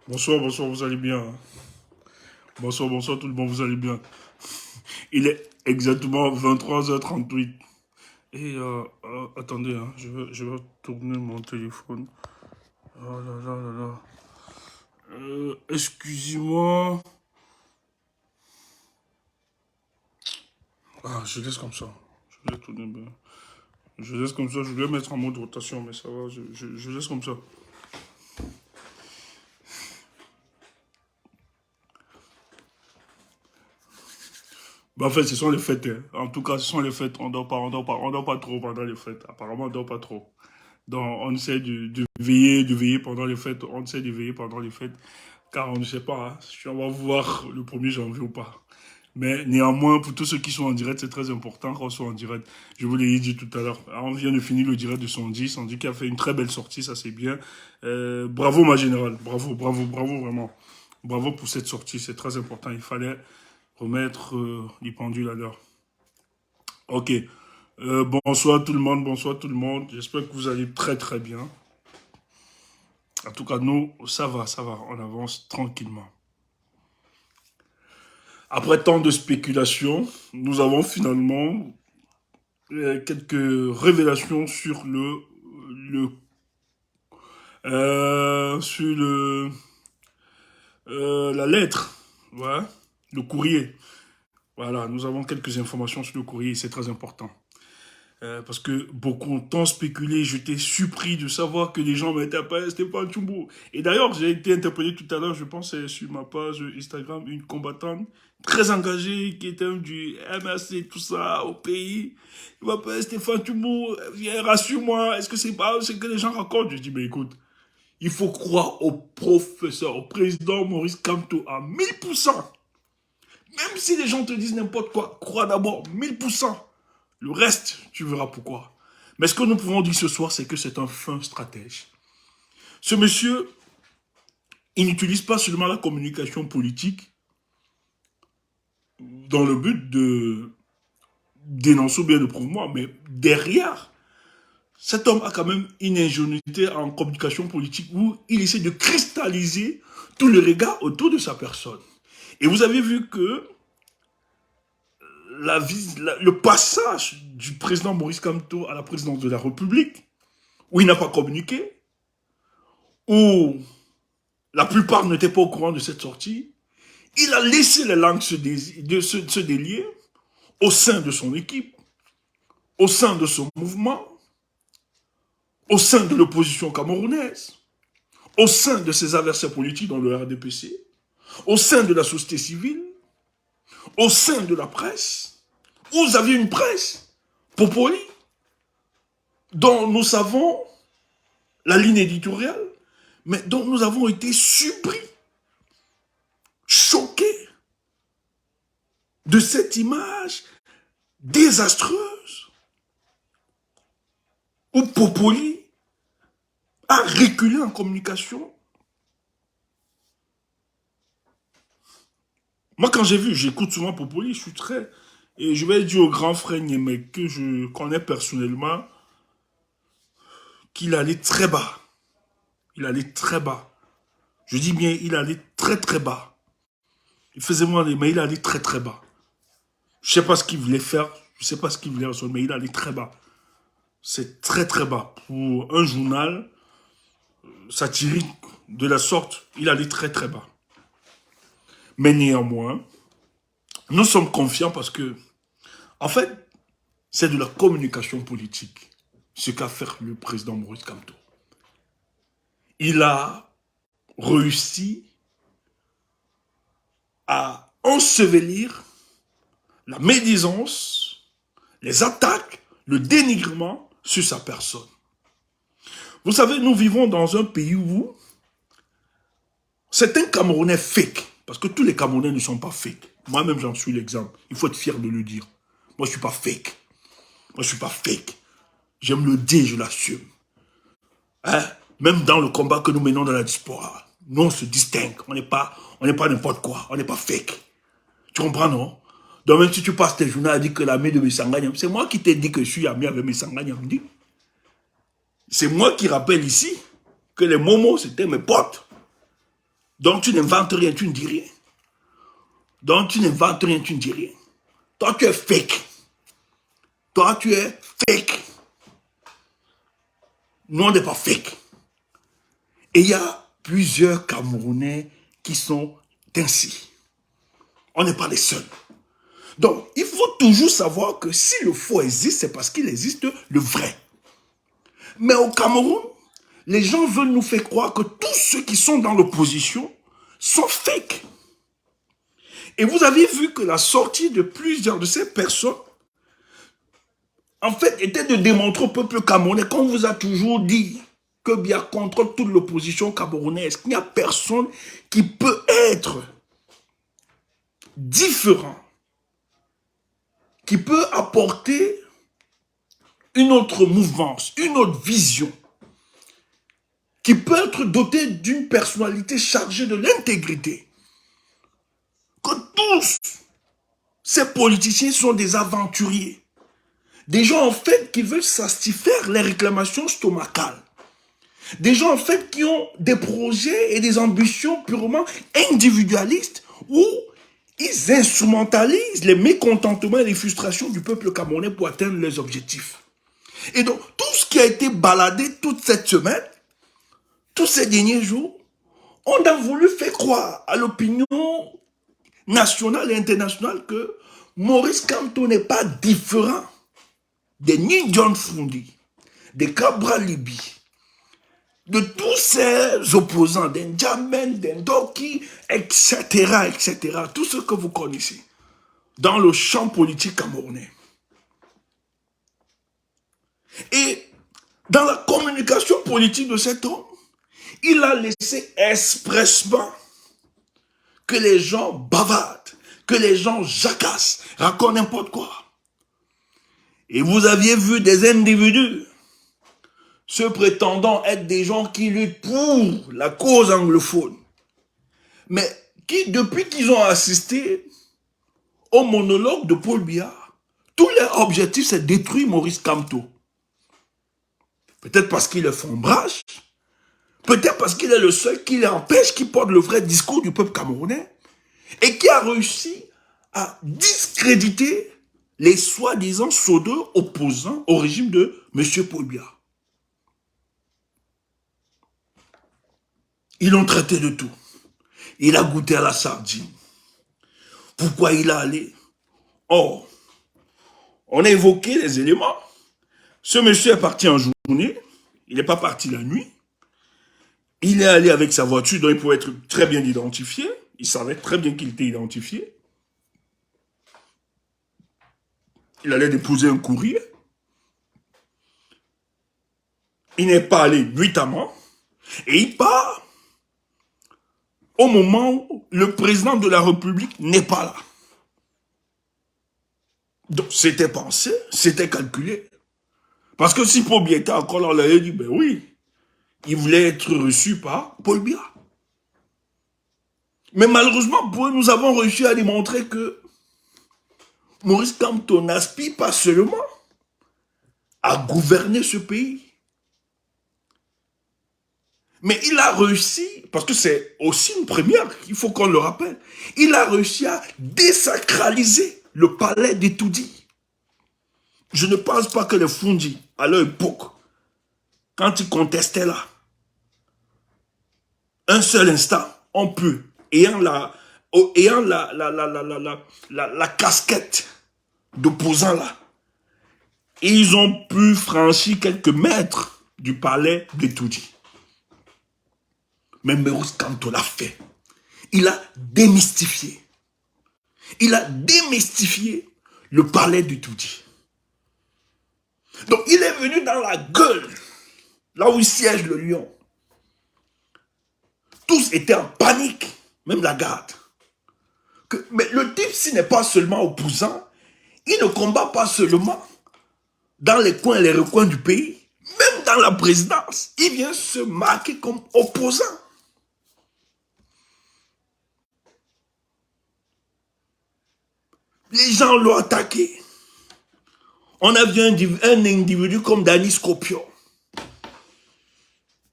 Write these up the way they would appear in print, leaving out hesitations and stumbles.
Bonsoir, bonsoir, vous allez bien? Bonsoir, bonsoir tout le monde, vous allez bien? Il est exactement 23h38. Et attendez, hein, je vais tourner mon téléphone. Oh là là là là. Excusez-moi. Ah, je laisse comme ça. Je vais tourner. Je laisse comme ça. Je vais mettre en mode rotation, mais ça va. Je laisse comme ça. Bah, en fait, ce sont les fêtes, hein. En tout cas, ce sont les fêtes. On dort pas trop pendant les fêtes. Apparemment, on dort pas trop. Donc, on essaie de veiller pendant les fêtes. On essaie de veiller pendant les fêtes. Car on ne sait pas, hein, si on va voir le 1er janvier ou pas. Mais néanmoins, pour tous ceux qui sont en direct, c'est très important qu'on soit en direct. Je vous l'ai dit tout à l'heure. On vient de finir le direct de Sandy. Sandy qui a fait une très belle sortie, ça c'est bien. Bravo ma générale. Bravo, bravo, bravo vraiment. Bravo pour cette sortie, c'est très important. Il fallait remettre les pendules à l'heure. Ok. Bonsoir tout le monde, bonsoir tout le monde. J'espère que vous allez très très bien. En tout cas, nous, ça va, on avance tranquillement. Après tant de spéculations, nous avons finalement quelques révélations sur sur la lettre, voilà, le courrier. Voilà, nous avons quelques informations sur le courrier, c'est très important. Parce que beaucoup ont tant spéculé, j'étais surpris de savoir que les gens m'interpellaient Stéphane Tchumbo. Et d'ailleurs, j'ai été interpellé tout à l'heure, je pense, sur ma page Instagram, une combattante très engagée qui était du MRC, tout ça, au pays. Il m'appelle Stéphane Tchumbo, viens, rassure-moi, est-ce que c'est pas ce que les gens racontent? Je dis, mais écoute, il faut croire au professeur, au président Maurice Kamto à 1000%. Même si les gens te disent n'importe quoi, crois d'abord 1000%. Le reste, tu verras pourquoi. Mais ce que nous pouvons dire ce soir, c'est que c'est un fin stratège. Ce monsieur, il n'utilise pas seulement la communication politique dans le but de dénoncer ou bien de promouvoir, mais derrière, cet homme a quand même une ingéniosité en communication politique où il essaie de cristalliser tout le regard autour de sa personne. Et vous avez vu que le passage du président Maurice Kamto à la présidence de la République, où il n'a pas communiqué, où la plupart n'étaient pas au courant de cette sortie, il a laissé les langues se délier au sein de son équipe, au sein de son mouvement, au sein de l'opposition camerounaise, au sein de ses adversaires politiques dans le RDPC, au sein de la société civile, au sein de la presse. Vous avez une presse, Popoli, dont nous savons la ligne éditoriale, mais dont nous avons été surpris, choqués de cette image désastreuse où Popoli a reculé en communication. Moi, quand j'ai vu, j'écoute souvent Popoli, je suis très... Et je vais dire au grand frère Niémé que je connais personnellement qu'il allait très bas. Il allait très bas. Je dis bien, il allait très très bas. Il faisait moins, mais il allait très très bas. Je ne sais pas ce qu'il voulait faire, je ne sais pas ce qu'il voulait résoudre, mais il allait très bas. C'est très très bas. Pour un journal satirique de la sorte, il allait très très bas. Mais néanmoins, nous sommes confiants parce que, en fait, c'est de la communication politique, ce qu'a fait le président Maurice Kamto. Il a réussi à ensevelir la médisance, les attaques, le dénigrement sur sa personne. Vous savez, nous vivons dans un pays où c'est un Camerounais fake, parce que tous les Camerounais ne sont pas fake. Moi-même, j'en suis l'exemple. Il faut être fier de le dire. Moi, je ne suis pas fake. Moi, je ne suis pas fake. J'aime le dire, je l'assume. Hein? Même dans le combat que nous menons dans la diaspora, nous, on se distingue. On n'est pas n'importe quoi. On n'est pas fake. Tu comprends, non? Donc, même si tu passes tes journées à dire que l'ami de Messanganyam, c'est moi qui t'ai dit que je suis ami avec Messanganyam. C'est moi qui rappelle ici que les momos, c'était mes potes. Donc tu n'inventes rien, tu ne dis rien. Donc tu n'inventes rien, tu ne dis rien. Toi tu es fake. Toi tu es fake. Nous on n'est pas fake. Et il y a plusieurs Camerounais qui sont ainsi. On n'est pas les seuls. Donc, il faut toujours savoir que si le faux existe, c'est parce qu'il existe le vrai. Mais au Cameroun, les gens veulent nous faire croire que tous ceux qui sont dans l'opposition sont fake. Et vous avez vu que la sortie de plusieurs de ces personnes, en fait, était de démontrer au peuple camerounais, qu'on vous a toujours dit, que bien contre toute l'opposition camerounaise, qu'il n'y a personne qui peut être différent, qui peut apporter une autre mouvance, une autre vision, qui peut être doté d'une personnalité chargée de l'intégrité. Que tous ces politiciens sont des aventuriers, des gens en fait qui veulent satisfaire les réclamations stomacales, des gens en fait qui ont des projets et des ambitions purement individualistes où ils instrumentalisent les mécontentements et les frustrations du peuple camerounais pour atteindre leurs objectifs. Et donc, tout ce qui a été baladé toute cette semaine, tous ces derniers jours, on a voulu faire croire à l'opinion nationale et internationale que Maurice Kamto n'est pas différent des Ni John Fundi, des Cabral Libi, de tous ces opposants, des N'Djamène, des Ndoki, etc., etc., tout ce que vous connaissez dans le champ politique camerounais. Et dans la communication politique de cet homme, il a laissé expressement que les gens bavardent, que les gens jacassent, racontent n'importe quoi. Et vous aviez vu des individus se prétendant être des gens qui luttent pour la cause anglophone, mais qui, depuis qu'ils ont assisté au monologue de Paul Biya, tout leur objectif, c'est détruire Maurice Kamto. Peut-être parce qu'il est fombrage, peut-être parce qu'il est le seul qui l'empêche, qui porte le vrai discours du peuple camerounais, et qui a réussi à discréditer les soi-disant soudeurs opposants au régime de M. Paul Biya. Ils l'ont traité de tout. Il a goûté à la sardine. Pourquoi il a allé? Or, on a évoqué les éléments. Ce monsieur est parti en journée. Il n'est pas parti la nuit. Il est allé avec sa voiture, dont il pouvait être très bien identifié. Il savait très bien qu'il était identifié. Il allait déposer un courrier. Il n'est pas allé nuitamment. Et il part au moment où le président de la République n'est pas là. Donc, c'était pensé, c'était calculé. Parce que si Paul Biya était encore là, on l'avait dit, ben oui, il voulait être reçu par Paul Biya. Mais malheureusement, pour eux, nous avons réussi à démontrer que Maurice Kamto n'aspire pas seulement à gouverner ce pays, mais il a réussi, parce que c'est aussi une première, il faut qu'on le rappelle, il a réussi à désacraliser le palais d'Etoudi. Je ne pense pas que les Fundi, à leur époque, quand ils contestaient là, un seul instant, on peut, ayant la casquette d'opposant là, et ils ont pu franchir quelques mètres du palais d'Etoudi. Mais Maurice Kamto l'a fait. Il a démystifié. Il a démystifié le palais d'Etoudi. Donc il est venu dans la gueule, là où il siège le lion. Tous étaient en panique, même la garde. Mais le type, s'il n'est pas seulement opposant, il ne combat pas seulement dans les coins et les recoins du pays, même dans la présidence, il vient se marquer comme opposant. Les gens l'ont attaqué. On a vu un individu comme Dani Scorpion,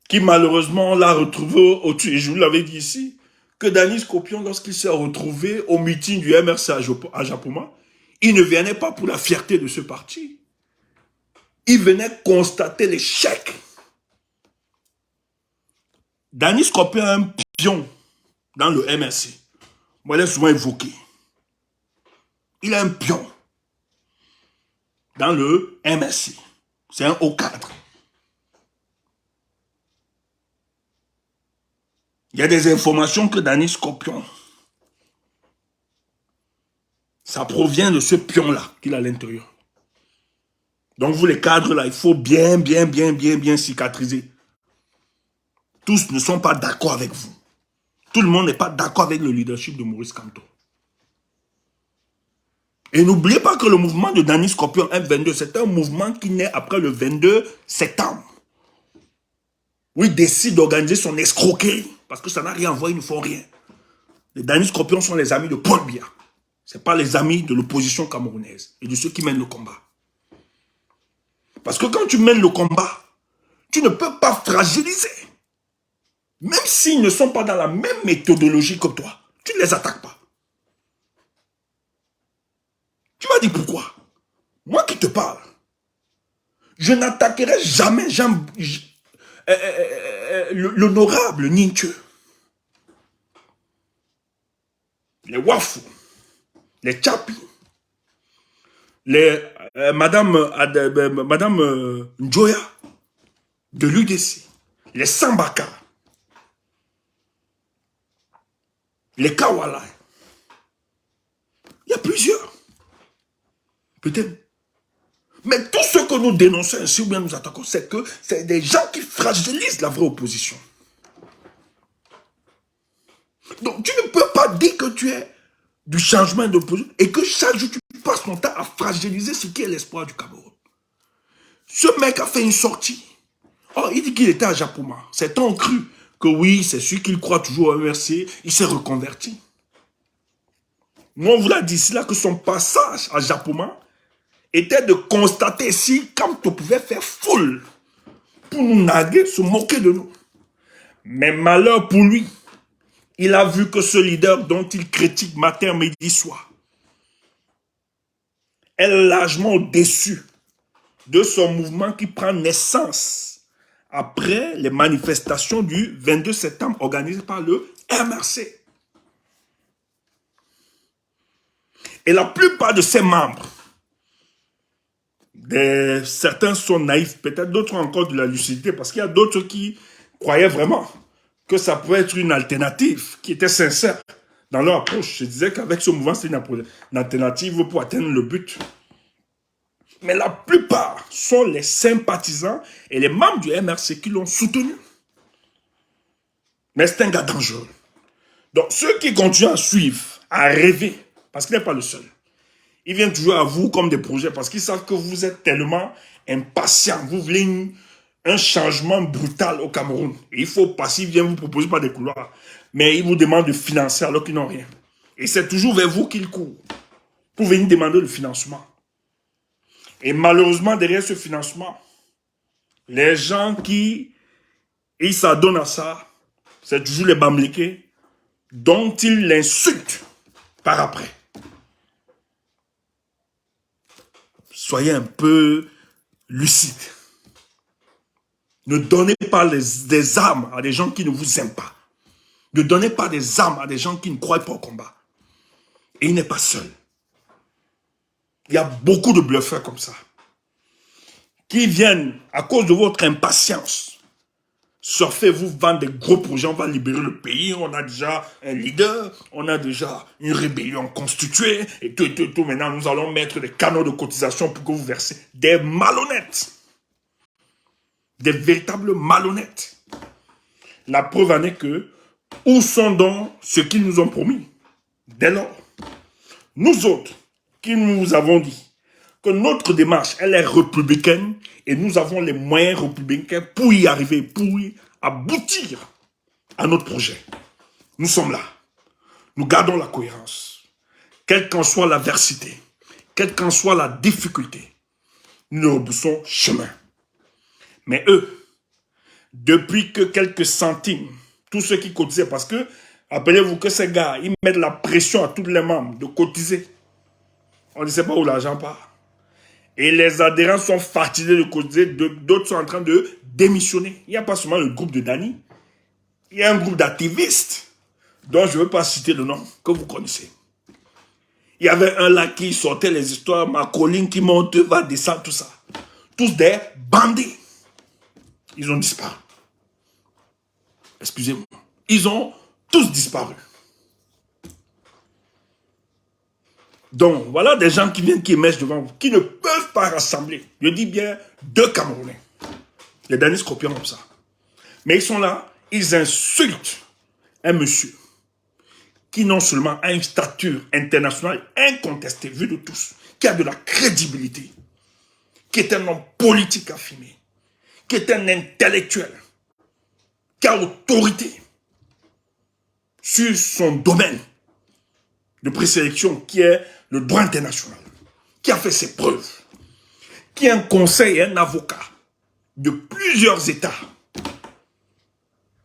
qui malheureusement l'a retrouvé au-dessus, et je vous l'avais dit ici, que Denis Kopion, lorsqu'il s'est retrouvé au meeting du MRC à Japoma, il ne venait pas pour la fierté de ce parti. Il venait constater l'échec. Denis Kopion est un pion dans le MRC. Moi, je l'ai souvent évoqué. Il est un pion dans le MRC. C'est un haut cadre. Il y a des informations que Denis Kopion, ça provient de ce pion-là qu'il a à l'intérieur. Donc vous les cadres là, il faut bien cicatriser. Tous ne sont pas d'accord avec vous. Tout le monde n'est pas d'accord avec le leadership de Maurice Kamto. Et n'oubliez pas que le mouvement de Denis Kopion M22, c'est un mouvement qui naît après le 22 septembre. Où il décide d'organiser son escroquerie. Parce que ça n'a rien à voir, ils ne font rien. Les Denis Kopion sont les amis de Paul Biya. Ce n'est pas les amis de l'opposition camerounaise et de ceux qui mènent le combat. Parce que quand tu mènes le combat, tu ne peux pas fragiliser. Même s'ils ne sont pas dans la même méthodologie que toi, tu ne les attaques pas. Tu m'as dit pourquoi? Moi qui te parle, je n'attaquerai jamais l'honorable Ninche. Les Wafou, les Tchapi, les Madame Njoya de l'UDC, les Sambaka, les Kawala. Il y a plusieurs. Peut-être. Mais tout ce que nous dénonçons ainsi ou bien nous attaquons, c'est que c'est des gens qui fragilisent la vraie opposition. Donc tu ne peux pas dire que tu es du changement d'opposition et que chaque jour tu passes ton temps à fragiliser ce qui est l'espoir du Cameroun. Ce mec a fait une sortie. Oh, il dit qu'il était à Japoma. Certains ont cru que oui, c'est celui qu'il croit toujours au MRC, il s'est reconverti. Nous, on vous l'a dit, c'est là que son passage à Japoma était de constater si Kamto pouvait faire foule pour nous naguer, se moquer de nous. Mais malheur pour lui, il a vu que ce leader dont il critique matin, midi, soir est largement déçu de son mouvement qui prend naissance après les manifestations du 22 septembre organisées par le MRC. Et la plupart de ses membres, certains sont naïfs, peut-être d'autres ont encore de la lucidité, parce qu'il y a d'autres qui croyaient vraiment que ça pouvait être une alternative, qui était sincère dans leur approche. Je disais qu'avec ce mouvement, c'est une alternative pour atteindre le but. Mais la plupart sont les sympathisants et les membres du MRC qui l'ont soutenu. Mais c'est un gars dangereux. Donc ceux qui continuent à suivre, à rêver, parce qu'il n'est pas le seul, ils viennent toujours à vous comme des projets parce qu'ils savent que vous êtes tellement impatients. Vous voulez un changement brutal au Cameroun. Et il faut passer, ils viennent vous proposer pas des couloirs. Mais ils vous demandent de financer alors qu'ils n'ont rien. Et c'est toujours vers vous qu'ils courent pour venir demander le financement. Et malheureusement, derrière ce financement, les gens qui s'adonnent à ça, c'est toujours les Bamileke dont ils l'insultent par après. Soyez un peu lucides. Ne donnez pas des armes à des gens qui ne vous aiment pas. Ne donnez pas des armes à des gens qui ne croient pas au combat. Et il n'est pas seul. Il y a beaucoup de bluffeurs comme ça. Qui viennent, à cause de votre impatience, surfer, vous vendre des gros projets, on va libérer le pays, on a déjà un leader, on a déjà une rébellion constituée, et tout. Maintenant, nous allons mettre des canaux de cotisation pour que vous versez des malhonnêtes. Des véritables malhonnêtes. La preuve en est que, où sont donc ceux qu'ils nous ont promis? Dès lors, nous autres, qui nous avons dit que notre démarche, elle est républicaine, et nous avons les moyens républicains pour y arriver, pour y aboutir à notre projet. Nous sommes là. Nous gardons la cohérence. Quelle qu'en soit l'adversité, quelle qu'en soit la difficulté, nous ne rebroussons chemin. Mais eux, depuis que quelques centimes, tous ceux qui cotisaient, parce que Rappelez-vous que ces gars, ils mettent la pression à tous les membres de cotiser. On ne sait pas où l'argent part. Et les adhérents sont fatigués de cotiser, d'autres sont en train de démissionner. Il n'y a pas seulement le groupe de Dani, il y a un groupe d'activistes dont je ne veux pas citer le nom, que vous connaissez. Il y avait un là qui sortait les histoires, ma colline qui monte, va descendre, tout ça. Tous des bandits. Ils ont disparu. Excusez-moi. Ils ont tous disparu. Donc, voilà des gens qui viennent, qui émergent devant vous, qui ne peuvent pas rassembler. Je dis bien 2 Camerounais. Les derniers scorpions comme ça. Mais ils sont là, ils insultent un monsieur qui non seulement a une stature internationale incontestée, vue de tous, qui a de la crédibilité, qui est un homme politique affirmé, qui est un intellectuel, qui a autorité sur son domaine de présélection, qui est le droit international, qui a fait ses preuves, qui est un conseil et un avocat de plusieurs États,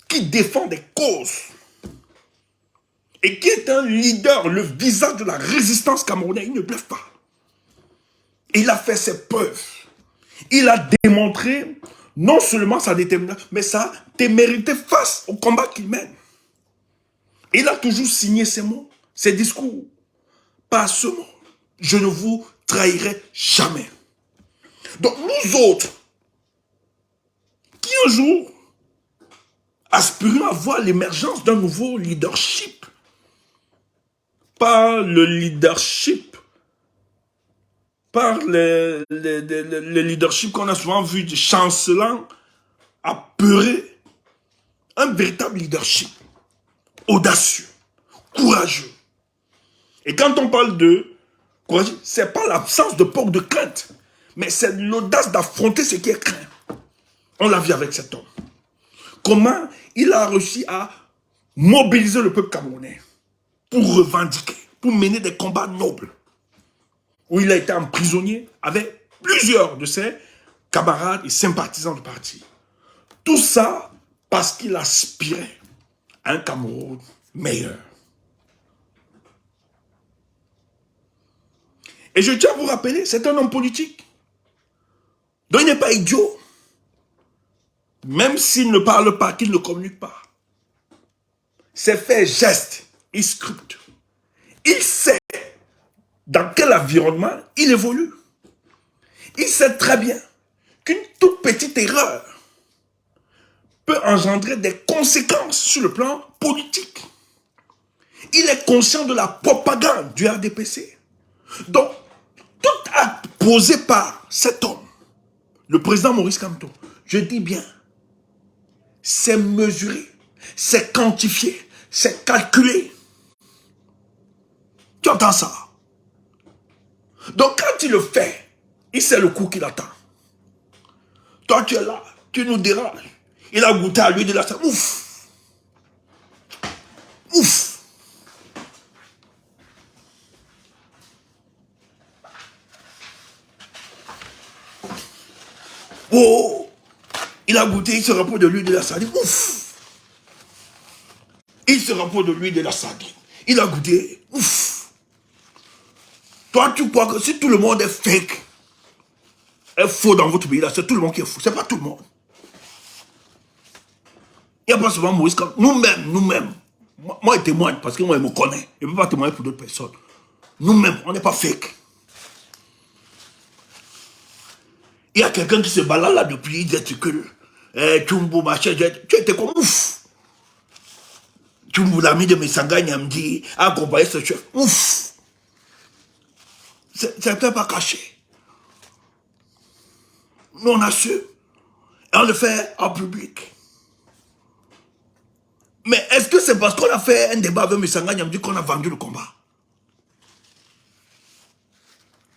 qui défend des causes et qui est un leader, le visage de la résistance camerounaise. Il ne bluffe pas. Il a fait ses preuves. Il a démontré non seulement sa détermination, mais sa témérité face au combat qu'il mène. Il a toujours signé ses mots, ses discours. Pas ce mot. Je ne vous trahirai jamais. Donc nous autres, qui un jour aspirons à voir l'émergence d'un nouveau leadership, par le leadership, par le leadership qu'on a souvent vu de chancelant, apeuré, un véritable leadership, audacieux, courageux. Et quand on parle de courageux, ce n'est pas l'absence de peur, de crainte, mais c'est l'audace d'affronter ce qui est craint. On l'a vu avec cet homme. Comment il a réussi à mobiliser le peuple camerounais pour revendiquer, pour mener des combats nobles, où il a été emprisonné avec plusieurs de ses camarades et sympathisants du parti. Tout ça parce qu'il aspirait à un Cameroun meilleur. Et je tiens à vous rappeler, c'est un homme politique. Donc il n'est pas idiot. Même s'il ne parle pas, qu'il ne communique pas. C'est fait geste, il scrute. Il sait dans quel environnement il évolue. Il sait très bien qu'une toute petite erreur peut engendrer des conséquences sur le plan politique. Il est conscient de la propagande du RDPC. Donc, tout acte posé par cet homme, le président Maurice Kamto, je dis bien, c'est mesuré, c'est quantifié, c'est calculé. Tu entends ça? Donc quand il le fait, il sait le coup qu'il attend. Toi tu es là, tu nous déranges. Il a goûté à lui de la salle. Ouf! Ouf! Oh! Il a goûté, il se repose de l'huile de la sardine. Ouf! Il se repose de l'huile de la sardine. Il a goûté. Ouf! Toi, tu crois que si tout le monde est fake, est faux dans votre pays, là, c'est tout le monde qui est fou. C'est pas tout le monde. Il n'y a pas souvent Maurice comme nous-mêmes. Moi, je témoigne parce que moi, il me connaît. Je ne peux pas témoigner pour d'autres personnes. Nous-mêmes, on n'est pas fake. Il y a quelqu'un qui se balade là depuis, il dit que Tchumbo, machin, tu étais comme ouf. Tchumbo, l'ami de Messanganya, me dit, accompagner ce chef. Ouf. C'est peut-être pas caché. Nous, on a su. Et on le fait en public. Mais est-ce que c'est parce qu'on a fait un débat avec Messanganya, me dit qu'on a vendu le combat?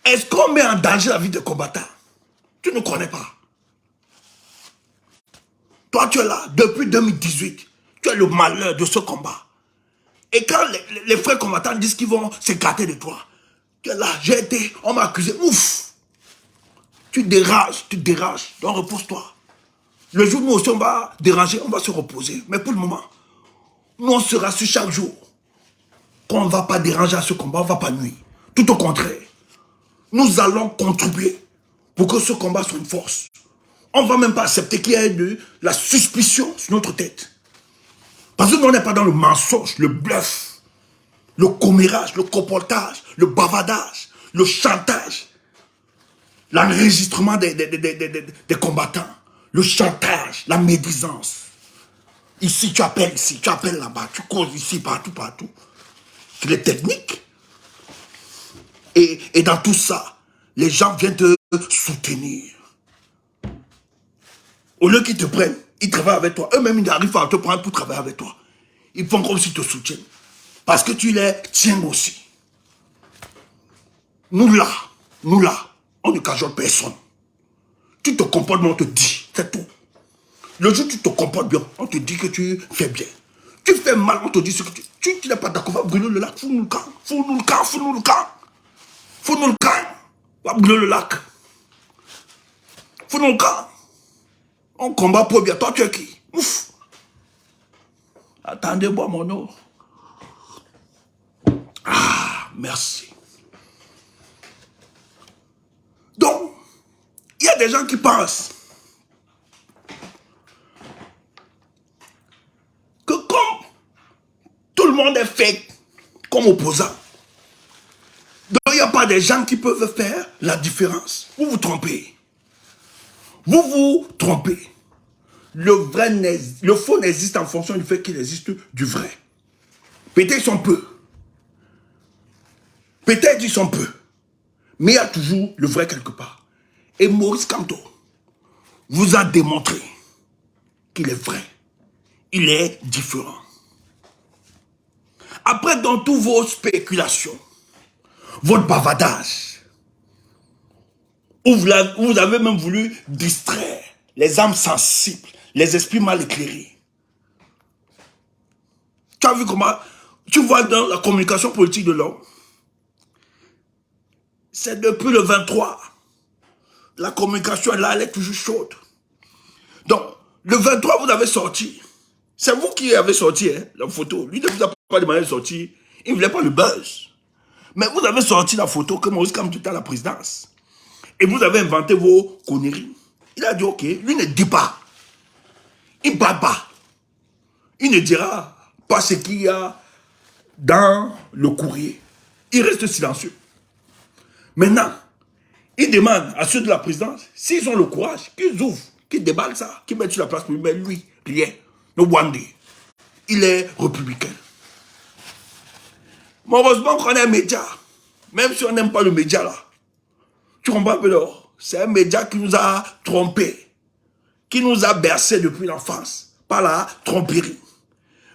Est-ce qu'on met en danger la vie des combattants? Tu ne connais pas. Toi, tu es là depuis 2018. Tu as le malheur de ce combat. Et quand les frères combattants disent qu'ils vont s'écarter de toi, tu es là, j'ai été, on m'a accusé, ouf. Tu dérages. Donc repose-toi. Le jour où nous aussi on va déranger, on va se reposer. Mais pour le moment, Nous, on se rassure chaque jour qu'on ne va pas déranger à ce combat, on ne va pas nuire. Tout au contraire. Nous allons contribuer pour que ce combat soit une force. On ne va même pas accepter qu'il y ait de la suspicion sur notre tête. Parce que nous, on n'est pas dans le mensonge, le bluff, le commérage, le comportage, le bavardage, le chantage, l'enregistrement des combattants, le chantage, la médisance. Ici, tu appelles là-bas, tu causes ici, partout, partout. C'est les techniques. Et dans tout ça, les gens viennent te soutenir. Au lieu qu'ils te prennent, ils travaillent avec toi. Eux-mêmes, ils arrivent à te prendre pour travailler avec toi. Ils font comme s'ils te soutiennent. Parce que tu les tiens aussi. Nous là, on ne cajole personne. Tu te comportes bien, on te dit, c'est tout. Le jour où tu te comportes bien, on te dit que tu fais bien. Tu fais mal, on te dit ce que tu n'es pas d'accord, va brûler le lac, fous-nous le camp, fous-nous le camp, fous-nous le camp. Fous-nous le camp, va brûler le lac. Fous-nous le camp. On combat pour bien, toi tu es qui? Ouf. Attendez-moi mon eau. Ah, merci. Donc, il y a des gens qui pensent que comme tout le monde est fake comme opposant, donc il n'y a pas des gens qui peuvent faire la différence. Vous vous trompez. Vous vous trompez. Le faux n'existe en fonction du fait qu'il existe du vrai. Peut-être ils sont peu. Peut-être ils sont peu. Mais il y a toujours le vrai quelque part. Et Maurice Kamto vous a démontré qu'il est vrai. Il est différent. Après, dans toutes vos spéculations, votre bavardage, où vous avez même voulu distraire les âmes sensibles, les esprits mal éclairés. Tu as vu comment, tu vois dans la communication politique de l'homme, c'est depuis le 23, la communication là, elle est toujours chaude. Donc, le 23, vous avez sorti, c'est vous qui avez sorti hein, la photo. Lui ne vous a pas demandé de sortir, il ne voulait pas le buzz. Mais vous avez sorti la photo que Maurice Kamto était à la présidence. Et vous avez inventé vos conneries. Il a dit, ok, lui ne dit pas. Il ne parle pas. Il ne dira pas ce qu'il y a dans le courrier. Il reste silencieux. Maintenant, il demande à ceux de la présidence, s'ils ont le courage, qu'ils ouvrent, qu'ils déballent ça, qu'ils mettent sur la place pour lui. Mais lui, rien. No Wande. Il est républicain. Mais heureusement qu'on est un média. Même si on n'aime pas le média là. Tu comprends un peu là? C'est un média qui nous a trompés. Qui nous a bercés depuis l'enfance. Par la tromperie.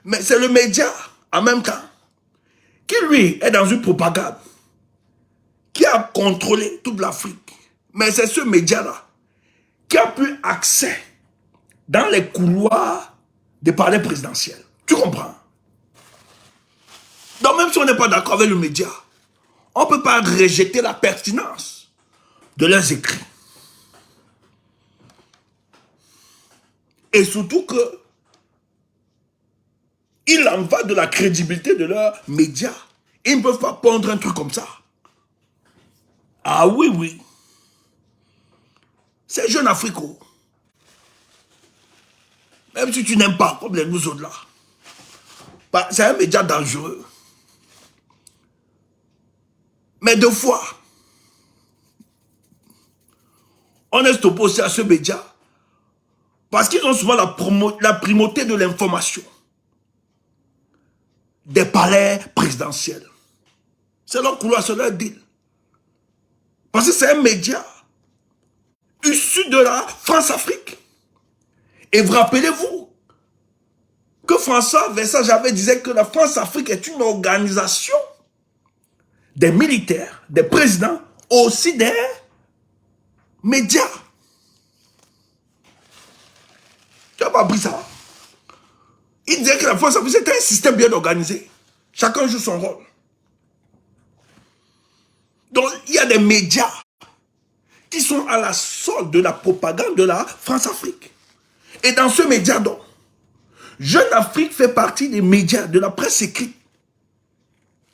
Mais c'est le média, en même temps, qui lui est dans une propagande. Qui a contrôlé toute l'Afrique. Mais c'est ce média-là qui a pu accès dans les couloirs des palais présidentiels. Tu comprends? Donc même si on n'est pas d'accord avec le média, on ne peut pas rejeter la pertinence de leurs écrits. Et surtout que il en va de la crédibilité de leurs médias. Ils ne peuvent pas pondre un truc comme ça. Ah oui, oui. C'est Jeune Africo. Même si tu n'aimes pas, comme les nous autres là. C'est un média dangereux. Mais deux fois, on est opposé à ce média parce qu'ils ont souvent la primauté de l'information des palais présidentiels. C'est leur couloir, c'est leur deal. Parce que c'est un média issu de la France-Afrique. Et vous rappelez-vous que François Versailles disait que la France-Afrique est une organisation des militaires, des présidents, aussi des médias. Tu n'as pas appris ça? Il disait que la France-Afrique c'était un système bien organisé. Chacun joue son rôle. Donc il y a des médias qui sont à la solde de la propagande de la France-Afrique. Et dans ce média, donc, Jeune Afrique fait partie des médias, de la presse écrite,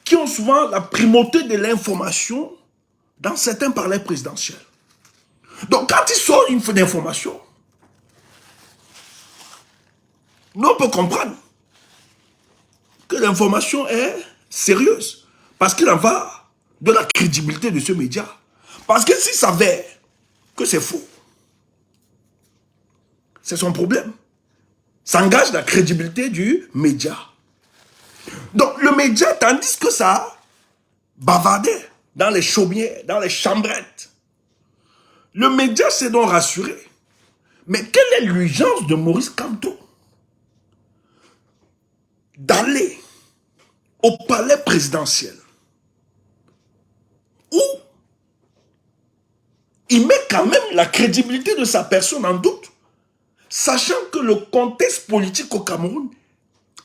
qui ont souvent la primauté de l'information dans certains palais présidentiels. Donc quand il sort une information, nous on peut comprendre que l'information est sérieuse, parce qu'il en va de la crédibilité de ce média. Parce que s'il s'avère que c'est faux, c'est son problème. Ça engage la crédibilité du média. Donc le média, tandis que ça bavardait dans les chaumières, dans les chambrettes, le média s'est donc rassuré. Mais quelle est l'urgence de Maurice Kamto d'aller au palais présidentiel où il met quand même la crédibilité de sa personne en doute, sachant que le contexte politique au Cameroun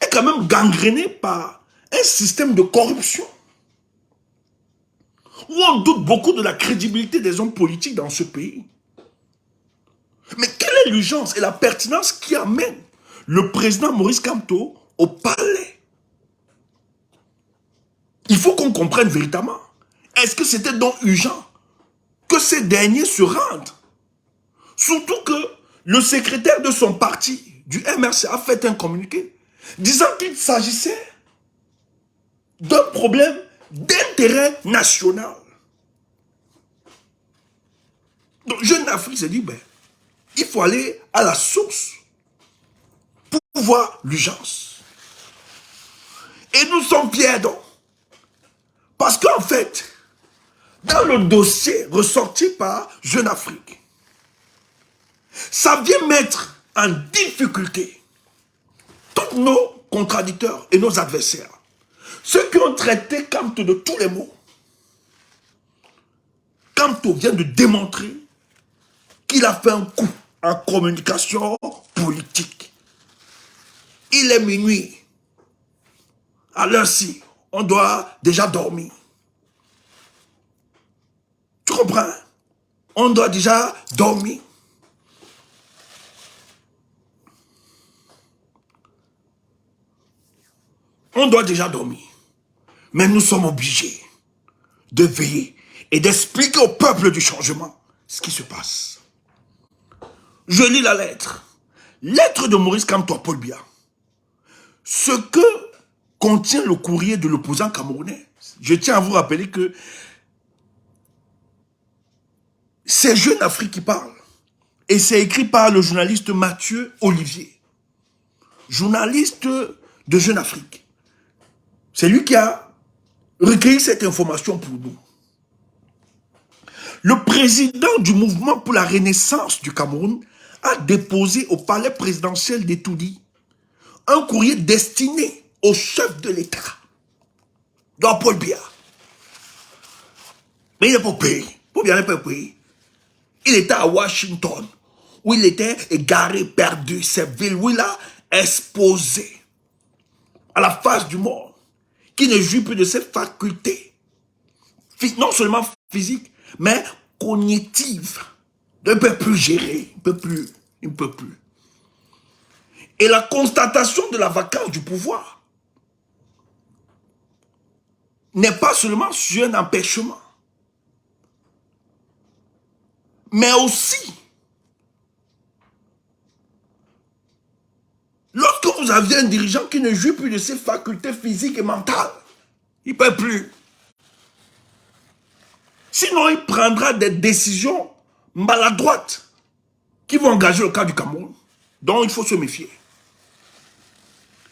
est quand même gangréné par un système de corruption, où on doute beaucoup de la crédibilité des hommes politiques dans ce pays. Mais quelle est l'urgence et la pertinence qui amène le président Maurice Kamto au palais? Il faut qu'on comprenne véritablement. Est-ce que c'était donc urgent que ces derniers se rendent? Surtout que le secrétaire de son parti, du MRC, a fait un communiqué disant qu'il s'agissait d'un problème d'intérêt national. Donc Jeune Afrique s'est dit, ben, il faut aller à la source pour voir l'urgence. Et nous sommes fiers donc. Parce qu'en fait, dans le dossier ressorti par Jeune Afrique, ça vient mettre en difficulté tous nos contradicteurs et nos adversaires. Ceux qui ont traité Kamto de tous les mots. Kamto vient de démontrer qu'il a fait un coup en communication politique. Il est minuit. À l'heure-ci, on doit déjà dormir. Tu comprends? On doit déjà dormir. On doit déjà dormir. Mais nous sommes obligés de veiller et d'expliquer au peuple du changement ce qui se passe. Je lis la lettre. Lettre de Maurice Kamto à Paul Biya. Ce que contient le courrier de l'opposant camerounais. Je tiens à vous rappeler que c'est Jeune Afrique qui parle. Et c'est écrit par le journaliste Mathieu Olivier. Journaliste de Jeune Afrique. C'est lui qui a recueilli cette information pour nous. Le président du mouvement pour la renaissance du Cameroun a déposé au palais présidentiel d'Etoudi un courrier destiné au chef de l'État, dans Paul Biya. Mais il n'est pas payé. Paul Biya n'est pas payé. Il était à Washington, où il était égaré, perdu, ces villes où il a exposé à la face du monde, qui ne jouit plus de ses facultés, non seulement physiques, mais cognitives. Il ne peut plus gérer, il ne peut plus. Et la constatation de la vacance du pouvoir n'est pas seulement sur un empêchement, mais aussi, lorsque vous aviez un dirigeant qui ne jouit plus de ses facultés physiques et mentales, il ne peut plus. Sinon, il prendra des décisions maladroites qui vont engager le cas du Cameroun, dont il faut se méfier.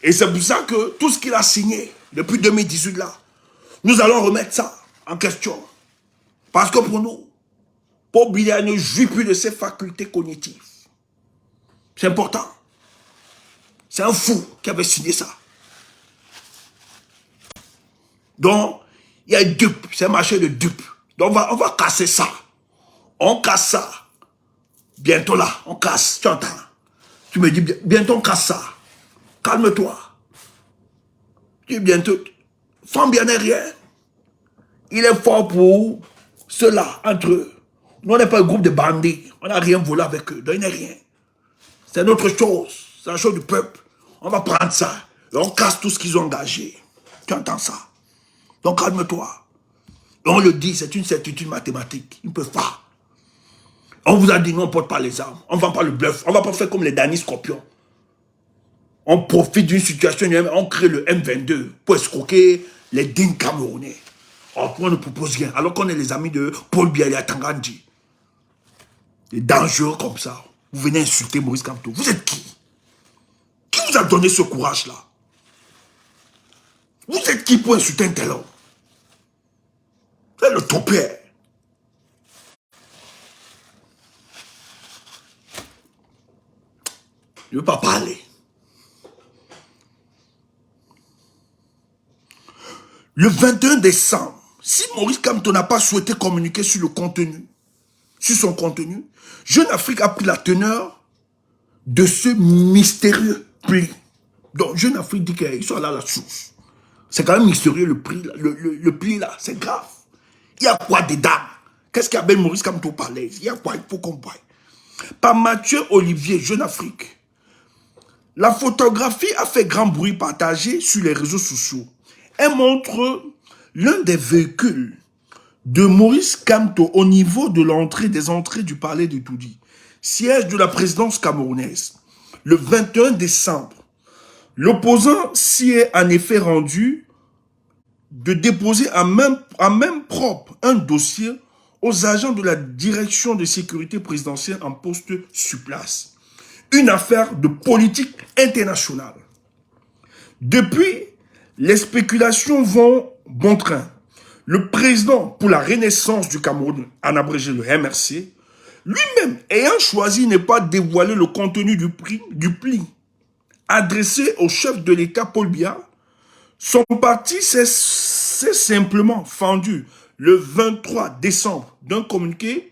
Et c'est pour ça que tout ce qu'il a signé depuis 2018 là, nous allons remettre ça en question. Parce que pour nous, Paul Biya ne jouit plus de ses facultés cognitives. C'est important. C'est un fou qui avait signé ça. Donc, il y a une dupe, c'est un marché de dupes. Donc, on va casser ça. On casse ça. Bientôt là, on casse. Tu entends? Tu me dis, bientôt on casse ça. Calme-toi. Tu dis bientôt, Fambiya n'est rien. Il est fort pour cela, entre eux. Nous, on n'est pas un groupe de bandits. On n'a rien volé avec eux. Donc, il n'est rien. C'est notre chose. C'est la chose du peuple. on va prendre ça. Et on casse tout ce qu'ils ont engagé. Tu entends ça? Donc calme-toi. On le dit, c'est une certitude mathématique. Ils ne peuvent pas. On vous a dit, non, on ne porte pas les armes. On ne vend pas le bluff. On ne va pas faire comme les derniers scorpions. On profite d'une situation, on crée le M22 pour escroquer les dignes Camerounais. On ne propose rien. Alors qu'on est les amis de Paul Biya et Tangandji. Des dangereux comme ça. Vous venez insulter Maurice Kamto. Vous êtes qui? Qui vous a donné ce courage-là? Vous êtes qui pour insulter un tel homme? C'est le ton père. Je ne veux pas parler. Le 21 décembre, si Maurice Kamto n'a pas souhaité communiquer sur le contenu, sur son contenu, Jeune Afrique a pris la teneur de ce mystérieux pli. Donc Jeune Afrique dit qu'ils sont là à la source. C'est quand même mystérieux le pli là, c'est grave. Il y a quoi dedans? Qu'est-ce qu'il y a Ben Maurice Kamto parlait? Il y a quoi? Il faut qu'on voie. Par Mathieu Olivier, Jeune Afrique. La photographie a fait grand bruit partagé sur les réseaux sociaux. Elle montre l'un des véhicules de Maurice Kamto au niveau de l'entrée des entrées du palais de Toudi, siège de la présidence camerounaise. Le 21 décembre, l'opposant s'y est en effet rendu de déposer à même propre un dossier aux agents de la direction de sécurité présidentielle en poste sur place. Une affaire de politique internationale. Depuis, les spéculations vont bon train. Le président pour la renaissance du Cameroun, en abrégé le MRC, lui-même ayant choisi de ne pas dévoiler le contenu du pli adressé au chef de l'État Paul Biya, son parti s'est simplement fendu le 23 décembre d'un communiqué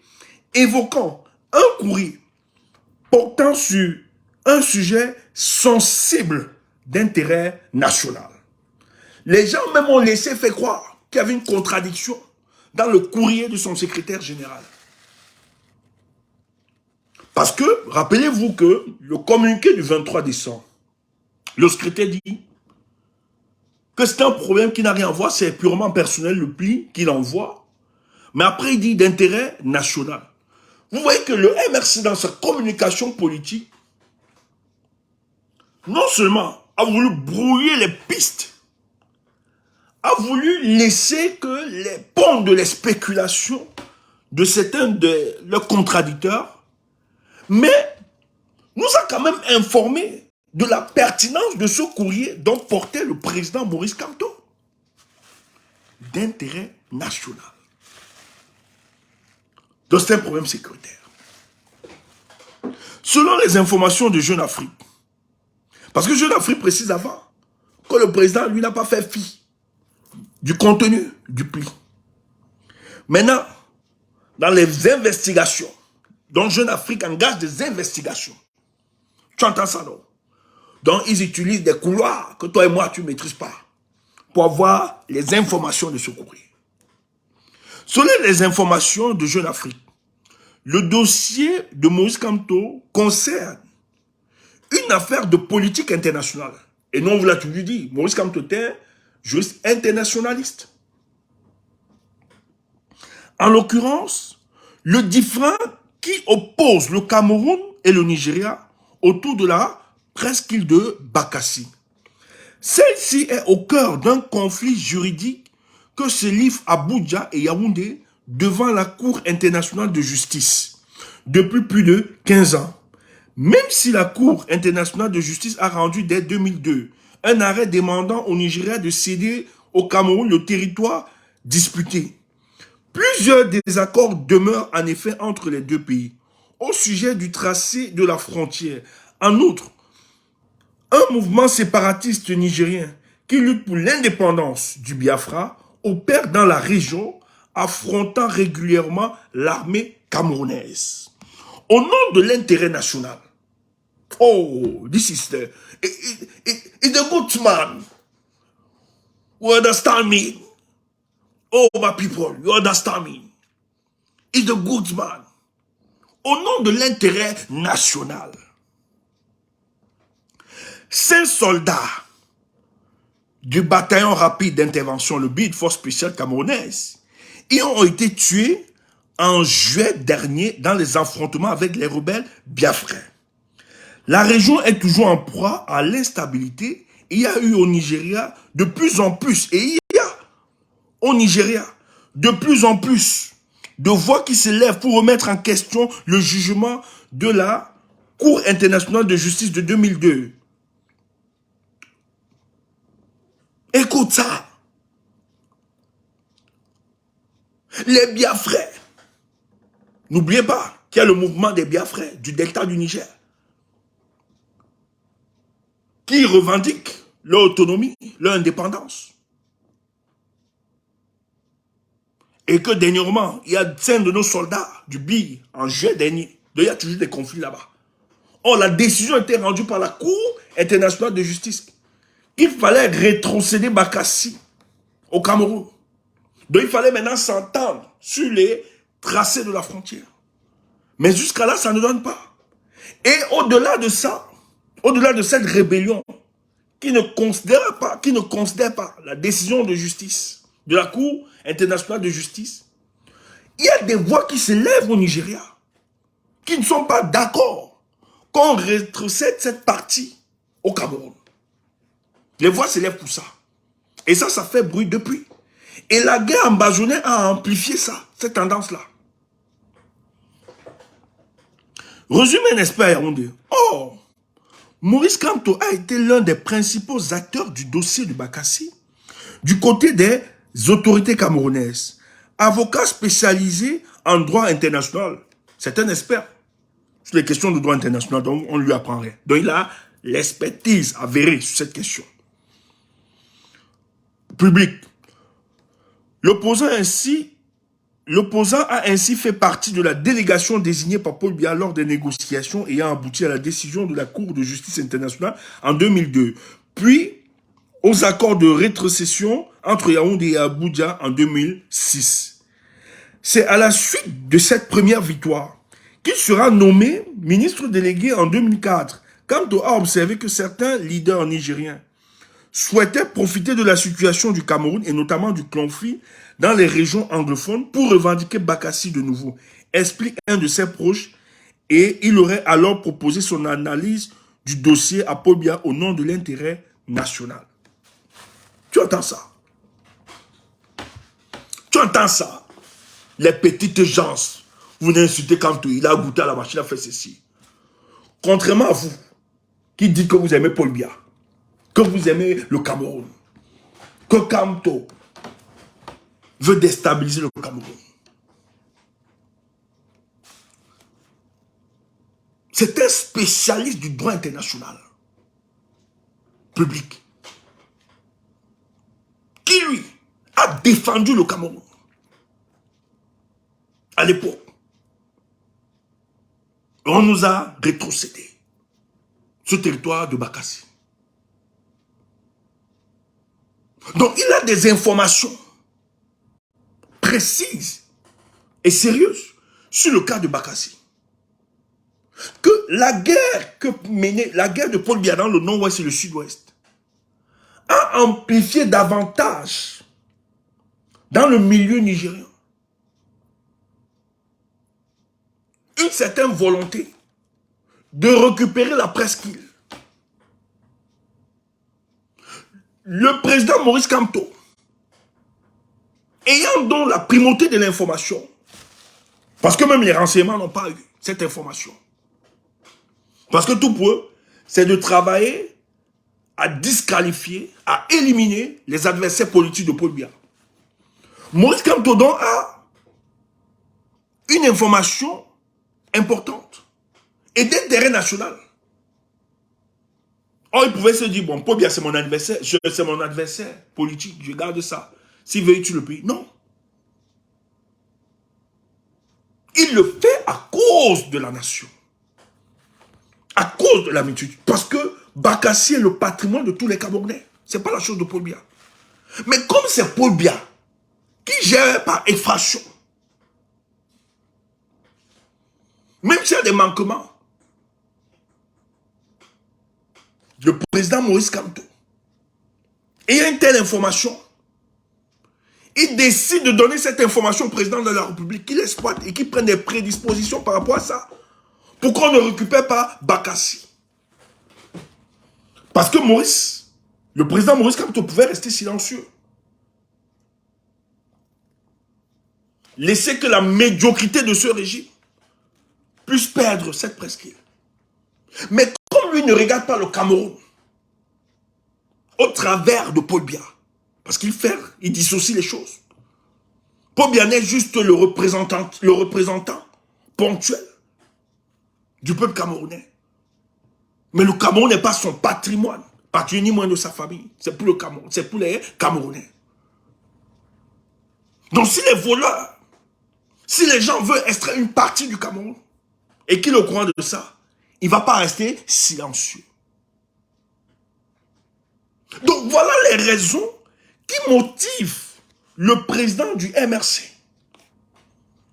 évoquant un courrier portant sur un sujet sensible d'intérêt national. Les gens même ont laissé faire croire qu'il y avait une contradiction dans le courrier de son secrétaire général. Parce que, rappelez-vous que le communiqué du 23 décembre, le secrétaire dit que c'est un problème qui n'a rien à voir, c'est purement personnel le pli qu'il envoie, mais après il dit d'intérêt national. Vous voyez que le MRC, dans sa communication politique, non seulement a voulu brouiller les pistes, a voulu laisser que les ponts de les spéculations de certains de leurs contradicteurs, mais nous a quand même informé de la pertinence de ce courrier dont portait le président Maurice Kamto, d'intérêt national. Donc c'est un problème sécuritaire. Selon les informations de Jeune Afrique, parce que Jeune Afrique précise avant que le président, lui, n'a pas fait fi du contenu du pli. Maintenant, dans les investigations, dont Jeune Afrique engage des investigations, tu entends ça, non? Donc, ils utilisent des couloirs que toi et moi, tu ne maîtrises pas pour avoir les informations de ce courrier. Selon les informations de Jeune Afrique, le dossier de Maurice Kamto concerne une affaire de politique internationale. Et non, on vous l'a toujours dit, Maurice Kamto est juriste internationaliste. En l'occurrence, le différend qui oppose le Cameroun et le Nigeria autour de la presqu'île de Bakassi. Celle-ci est au cœur d'un conflit juridique que se livrent Abuja et Yaoundé devant la Cour internationale de justice depuis plus de 15 ans. Même si la Cour internationale de justice a rendu dès 2002 un arrêt demandant au Nigeria de céder au Cameroun le territoire disputé. Plusieurs désaccords demeurent en effet entre les deux pays au sujet du tracé de la frontière. En outre, un mouvement séparatiste nigérien qui lutte pour l'indépendance du Biafra opère dans la région, affrontant régulièrement l'armée camerounaise. Au nom de l'intérêt national. Oh, this is it's a good man. You understand me? Oh, my people, you understand me? It's a good man. Au nom de l'intérêt national. 5 soldats du bataillon rapide d'intervention, le BID, Force spéciale camerounaise, ils ont été tués en juillet dernier dans les affrontements avec les rebelles biafrais. La région est toujours en proie à l'instabilité. Il y a eu au Nigeria de plus en plus, et il y a au Nigeria de plus en plus de voix qui se lèvent pour remettre en question le jugement de la Cour internationale de justice de 2002. Écoute ça. Les Biafrais. N'oubliez pas qu'il y a le mouvement des Biafrais du delta du Niger qui revendiquent leur autonomie, leur indépendance. Et que dernièrement, il y a 5 de nos soldats du BI en juillet dernier. Il y a toujours des conflits là-bas. Or, la décision a été rendue par la Cour internationale de justice. Il fallait rétrocéder Bakassi au Cameroun. Donc, il fallait maintenant s'entendre sur les tracés de la frontière. Mais jusqu'à là, ça ne donne pas. Et au-delà de ça, au-delà de cette rébellion qui ne considère pas la décision de justice de la Cour internationale de justice, il y a des voix qui se lèvent au Nigeria qui ne sont pas d'accord qu'on rétrocède cette partie au Cameroun. Les voix se lèvent pour ça. Et ça fait bruit depuis. Et la guerre en Bazoulé a amplifié ça, cette tendance-là. Résumé, n'est-ce pas, Yaoundé? Or, Maurice Kamto a été l'un des principaux acteurs du dossier de Bakassi, du côté des autorités camerounaises. Avocat spécialisé en droit international. C'est un expert sur les questions de droit international, donc on ne lui apprend rien. Donc il a l'expertise avérée sur cette question. Public. L'opposant a ainsi fait partie de la délégation désignée par Paul Biya lors des négociations ayant abouti à la décision de la Cour de justice internationale en 2002, puis aux accords de rétrocession entre Yaoundé et Abuja en 2006. C'est à la suite de cette première victoire qu'il sera nommé ministre délégué en 2004, Kamto a observé que certains leaders nigériens souhaitaient profiter de la situation du Cameroun et notamment du conflit dans les régions anglophones pour revendiquer Bakassi de nouveau. Explique un de ses proches et il aurait alors proposé son analyse du dossier à Paul Biya au nom de l'intérêt national. Tu entends ça? Tu entends ça? Les petites gens, vous n'insultez Kamto, il a goûté à la machine, il a fait ceci. Contrairement à vous, qui dites que vous aimez Paul Biya, que vous aimez le Cameroun, que Kamto veut déstabiliser le Cameroun. C'est un spécialiste du droit international, public, qui lui a défendu le Cameroun à l'époque. On nous a rétrocédé ce territoire de Bakassi. Donc il a des informations précises et sérieuses sur le cas de Bakassi. Que la guerre de Paul Biya dans le nord-ouest et le sud-ouest a amplifié davantage dans le milieu nigérien une certaine volonté de récupérer la presqu'île. Le président Maurice Kamto, ayant donc la primauté de l'information, parce que même les renseignements n'ont pas eu cette information, parce que tout pour eux, c'est de travailler à disqualifier, à éliminer les adversaires politiques de Paul Biya. Maurice Kamto donc a une information importante et d'intérêt national. Or, il pouvait se dire, bon, Paul Biya, c'est mon adversaire, c'est mon adversaire politique, je garde ça. S'il veut tuer le pays, non. Il le fait à cause de la nation. À cause de l'amitié. Parce que Bakassi est le patrimoine de tous les Camerounais. Ce n'est pas la chose de Paul Biya. Mais comme c'est Paul Biya qui gère par effraction, même s'il y a des manquements, le président Maurice Kamto, ayant une telle information, il décide de donner cette information au président de la République, qu'il exploite et qu'il prenne des prédispositions par rapport à ça. Pourquoi on ne récupère pas Bakassi? Parce que Maurice, le président Maurice Kamto pouvait rester silencieux. Laisser que la médiocrité de ce régime puisse perdre cette presqu'île. Mais comme lui ne regarde pas le Cameroun, au travers de Paul Biya, parce qu'il dissocie les choses. Paul Biya n'est juste le représentant ponctuel du peuple camerounais. Mais le Cameroun n'est pas son patrimoine de sa famille. C'est pour le Cameroun, c'est pour les Camerounais. Donc si les voleurs, si les gens veulent extraire une partie du Cameroun, et qu'il est au courant de ça, il ne va pas rester silencieux. Donc voilà les raisons qui motivent le président du MRC.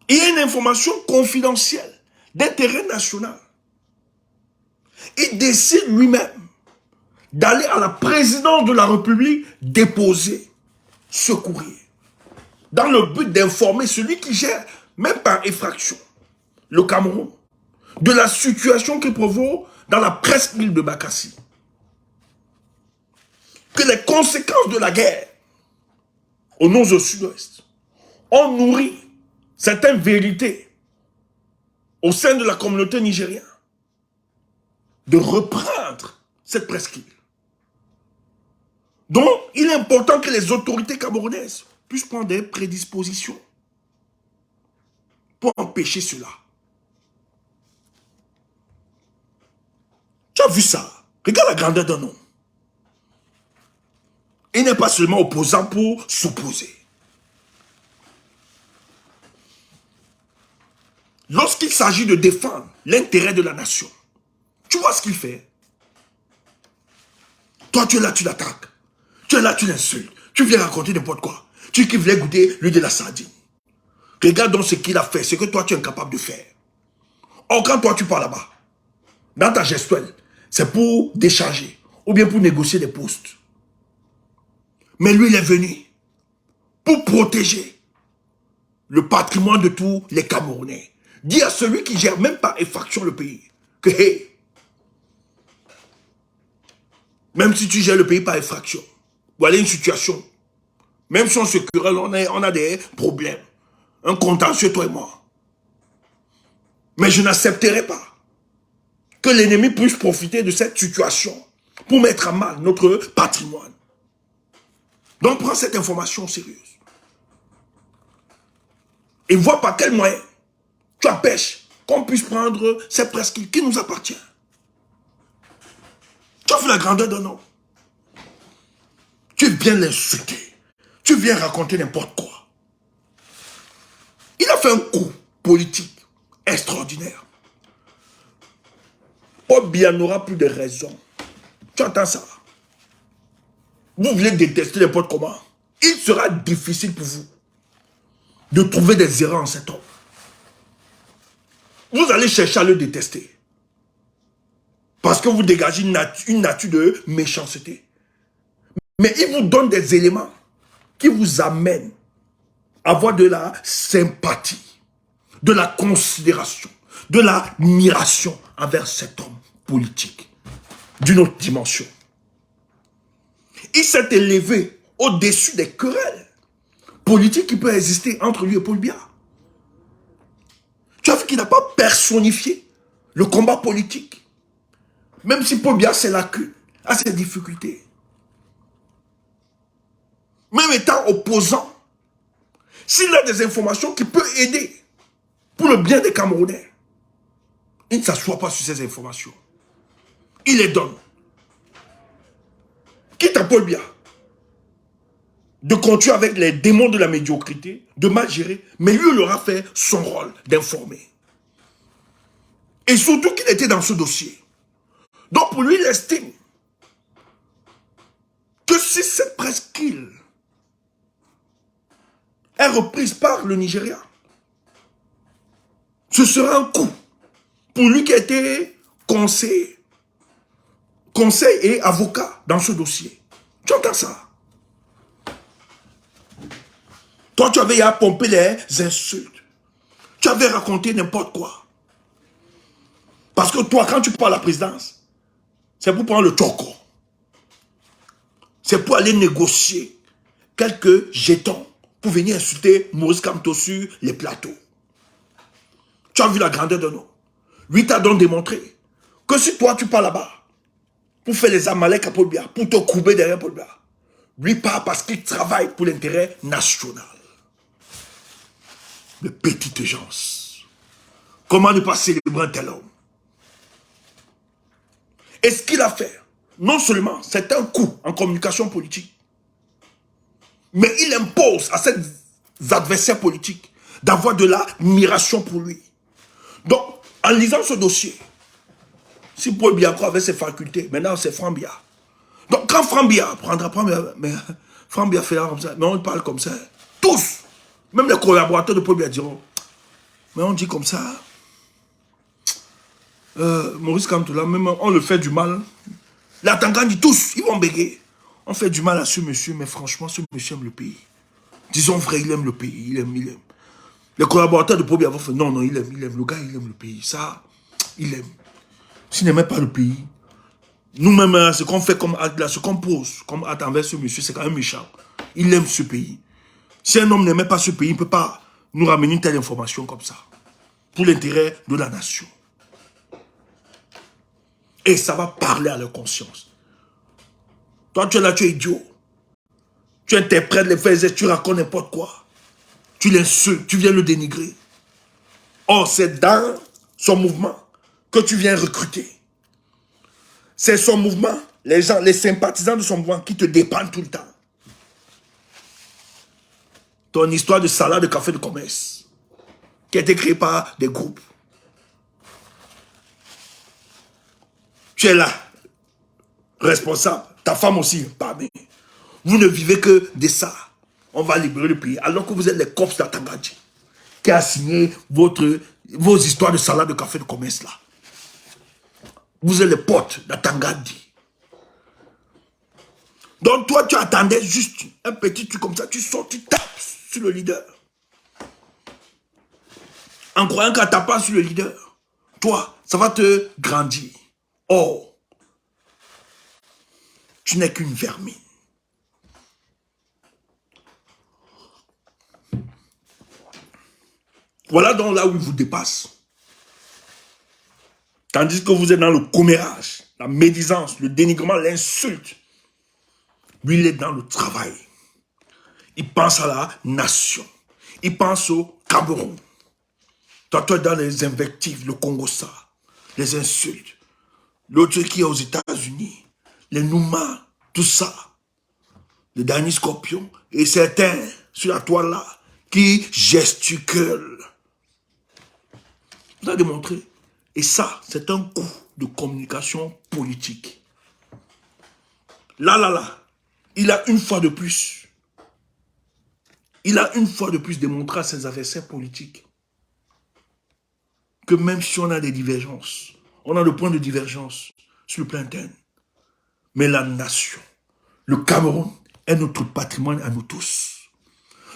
Il y a une information confidentielle d'intérêt national. Il décide lui-même d'aller à la présidence de la République déposer ce courrier. Dans le but d'informer celui qui gère, même par effraction, le Cameroun, de la situation qui provoque dans la presqu'île de Bakassi. Que les conséquences de la guerre au nord et au sud-ouest ont nourri certaines vérités au sein de la communauté nigérienne de reprendre cette presqu'île. Donc, il est important que les autorités camerounaises puissent prendre des prédispositions pour empêcher cela. Tu as vu ça? Regarde la grandeur d'un homme. Il n'est pas seulement opposant pour s'opposer. Lorsqu'il s'agit de défendre l'intérêt de la nation, tu vois ce qu'il fait? Toi, tu es là, tu l'attaques. Tu es là, tu l'insultes. Tu viens raconter n'importe quoi. Tu qui voulais goûter l'huile de la sardine. Regarde donc ce qu'il a fait, ce que toi, tu es incapable de faire. Or, quand toi, tu pars là-bas, dans ta gestuelle, c'est pour décharger ou bien pour négocier des postes. Mais lui, il est venu pour protéger le patrimoine de tous les Camerounais. Dis à celui qui gère même par effraction le pays que, hey, même si tu gères le pays par effraction, voilà une situation, même si on se querelle, on a des problèmes, un contentieux, toi et moi. Mais je n'accepterai pas que l'ennemi puisse profiter de cette situation pour mettre à mal notre patrimoine. Donc prends cette information sérieuse. Et vois par quel moyen tu empêches qu'on puisse prendre cette presqu'île qui nous appartient. Tu as vu la grandeur d'un homme. Tu viens l'insulter. Tu viens raconter n'importe quoi. Il a fait un coup politique extraordinaire. Paul Biya n'aura plus de raison. Tu entends ça? Vous voulez détester n'importe comment. Il sera difficile pour vous de trouver des erreurs en cet homme. Vous allez chercher à le détester. Parce que vous dégagez une nature de méchanceté. Mais il vous donne des éléments qui vous amènent à avoir de la sympathie, de la considération, de l'admiration envers cet homme politique d'une autre dimension. Il s'est élevé au-dessus des querelles politiques qui peuvent exister entre lui et Paul Biya. Tu as vu qu'il n'a pas personnifié le combat politique. Même si Paul Biya a ses lacunes, a ses difficultés. Même étant opposant, s'il a des informations qui peuvent aider pour le bien des Camerounais, il ne s'assoit pas sur ces informations. Il les donne. Quitte à Paul Biya de continuer avec les démons de la médiocrité, de mal gérer, mais lui, il aura fait son rôle d'informer. Et surtout qu'il était dans ce dossier. Donc pour lui, il estime que si cette presqu'île est reprise par le Nigeria, ce sera un coup pour lui qui a été conseiller conseil et avocat dans ce dossier. Tu entends ça? Toi, tu avais à pomper les insultes. Tu avais raconté n'importe quoi. Parce que toi, quand tu prends la présidence, c'est pour prendre le choco. C'est pour aller négocier quelques jetons pour venir insulter Maurice Kamto sur les plateaux. Tu as vu la grandeur de nous. Lui t'a donc démontré que si toi, tu pars là-bas pour faire les amaleks à Paul Biya, pour te courber derrière Paul Biya, lui part parce qu'il travaille pour l'intérêt national. De petites gens. Comment ne pas célébrer un tel homme? Et ce qu'il a fait, non seulement c'est un coup en communication politique, mais il impose à ses adversaires politiques d'avoir de l'admiration pour lui. Donc, en lisant ce dossier, si Paul Biya avait ses facultés, maintenant c'est Franck Biya. Donc, quand Franck Biya prendra, mais Franck Biya fait là comme ça, mais on parle comme ça, tous, même les collaborateurs de Paul Biya diront, mais on dit comme ça, Maurice Kamto, là, même on le fait du mal. La Tanganyika, tous, ils vont bégayer. On fait du mal à ce monsieur, mais franchement, ce monsieur aime le pays. Disons vrai, il aime le pays, il aime. Les collaborateurs de Paul Biya vont faire, non, il aime. Le gars, il aime le pays. Ça, il aime. S'il n'aimait pas le pays, nous-mêmes, ce qu'on fait comme acte là, ce qu'on pose comme acte envers ce monsieur, c'est quand même méchant. Il aime ce pays. Si un homme n'aimait pas ce pays, il ne peut pas nous ramener une telle information comme ça. Pour l'intérêt de la nation. Et ça va parler à leur conscience. Toi, tu es là, tu es idiot. Tu interprètes les faits, tu racontes n'importe quoi. Tu l'insultes, tu viens le dénigrer. Or, c'est dans son mouvement que tu viens recruter. C'est son mouvement, les gens, les sympathisants de son mouvement qui te dépendent tout le temps. Ton histoire de salade de café de commerce, qui a été créée par des groupes. Tu es là, responsable, ta femme aussi, pardon. Vous ne vivez que de ça. On va libérer le pays. Alors que vous êtes les cops d'Atangadji, qui a signé vos histoires de salade de café de commerce là. Vous êtes les potes d'Atangadji. Donc toi, tu attendais juste un petit truc comme ça, tu sors, tu tapes sur le leader. En croyant qu'à taper sur le leader, toi, ça va te grandir. Or, tu n'es qu'une vermine. Voilà donc là où il vous dépasse. Tandis que vous êtes dans le commérage, la médisance, le dénigrement, l'insulte. Lui, il est dans le travail. Il pense à la nation. Il pense au Cameroun. Toi, tu es dans les invectives, le Congo ça, les insultes. L'autre qui est aux États-Unis, les Nouma, tout ça. Le dernier scorpion et certains sur la toile là qui gesticulent. Vous avez démontré. Et ça, c'est un coup de communication politique. Là. Il a une fois de plus. Il a une fois de plus démontré à ses adversaires politiques que même si on a des divergences, on a le point de divergence sur le plan interne. Mais la nation, le Cameroun, est notre patrimoine à nous tous.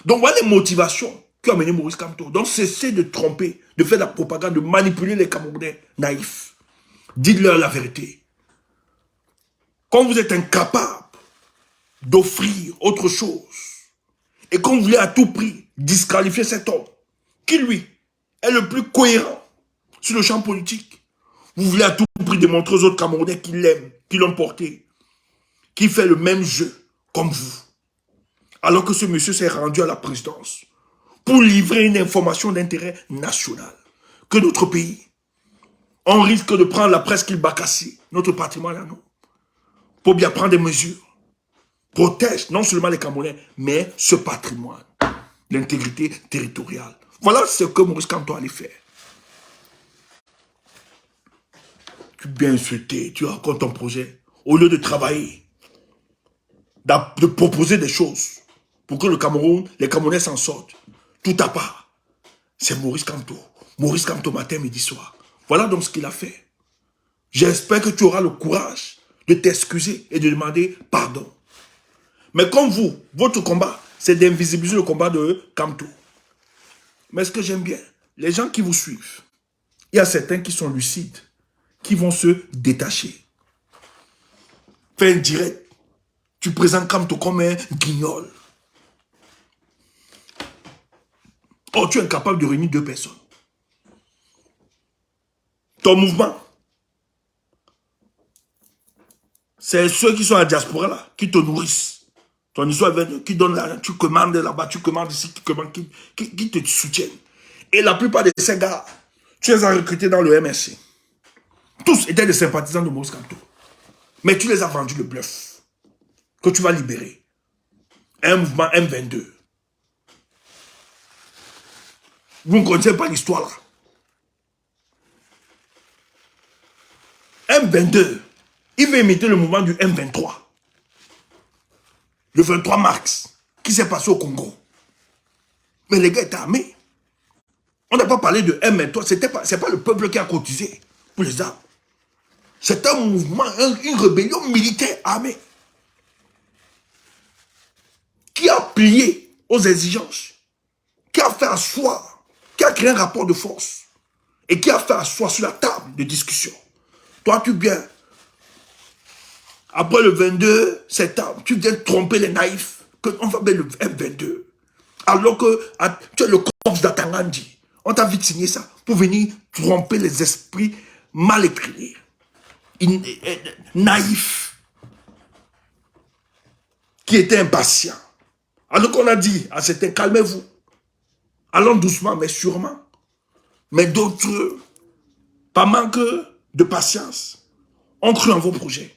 Donc voilà les motivations qui ont amené Maurice Kamto. Donc cessez de tromper, de faire de la propagande, de manipuler les Camerounais naïfs. Dites-leur la vérité. Quand vous êtes incapable d'offrir autre chose, et quand vous voulez à tout prix disqualifier cet homme, qui lui est le plus cohérent sur le champ politique, vous voulez à tout prix démontrer aux autres Camerounais qui l'aiment, qui l'ont porté, qui fait le même jeu comme vous. Alors que ce monsieur s'est rendu à la présidence pour livrer une information d'intérêt national. Que notre pays, on risque de prendre la presse qu'il bacassie, notre patrimoine à nous, pour bien prendre des mesures. Protège non seulement les Camerounais, mais ce patrimoine, l'intégrité territoriale. Voilà ce que Maurice Kamto allait faire. Tu es bien insulté, tu racontes ton projet. Au lieu de travailler, de proposer des choses pour que le Cameroun, les Camerounais s'en sortent. Tout à part. C'est Maurice Kamto. Maurice Kamto matin, midi, soir. Voilà donc ce qu'il a fait. J'espère que tu auras le courage de t'excuser et de demander pardon. Mais comme vous, votre combat, c'est d'invisibiliser le combat de Kamto. Mais ce que j'aime bien, les gens qui vous suivent, il y a certains qui sont lucides, qui vont se détacher. Fais un direct. Tu présentes Kamto comme un guignol. Oh, tu es incapable de réunir 2 personnes. Ton mouvement, c'est ceux qui sont à la diaspora là, qui te nourrissent. Ton histoire qui donne l'argent, tu commandes là-bas, tu commandes ici, qui te soutiennent. Et la plupart de ces gars, tu les as recrutés dans le MSC. Tous étaient des sympathisants de Maurice Kamto. Mais tu les as vendus le bluff. Que tu vas libérer. Un mouvement M22. Vous ne connaissez pas l'histoire là. M22, il veut imiter le mouvement du M23. Le 23 mars, qui s'est passé au Congo. Mais les gars étaient armés. On n'a pas parlé de M23, c'est pas le peuple qui a cotisé pour les armes. C'est un mouvement, une rébellion militaire armée. Qui a plié aux exigences. Qui a fait asseoir, qui a créé un rapport de force. Et qui a fait asseoir sur la table de discussion. Toi, tu viens, après le 22 septembre, tu viens tromper les naïfs, qu'on va mettre le M22. Alors que tu es le corps d'Atangandi. On t'a vite signé ça pour venir tromper les esprits mal écrits, naïfs, qui étaient impatients. Alors qu'on a dit à certains, calmez-vous. Allons doucement, mais sûrement. Mais d'autres, par manque de patience, ont cru en vos projets.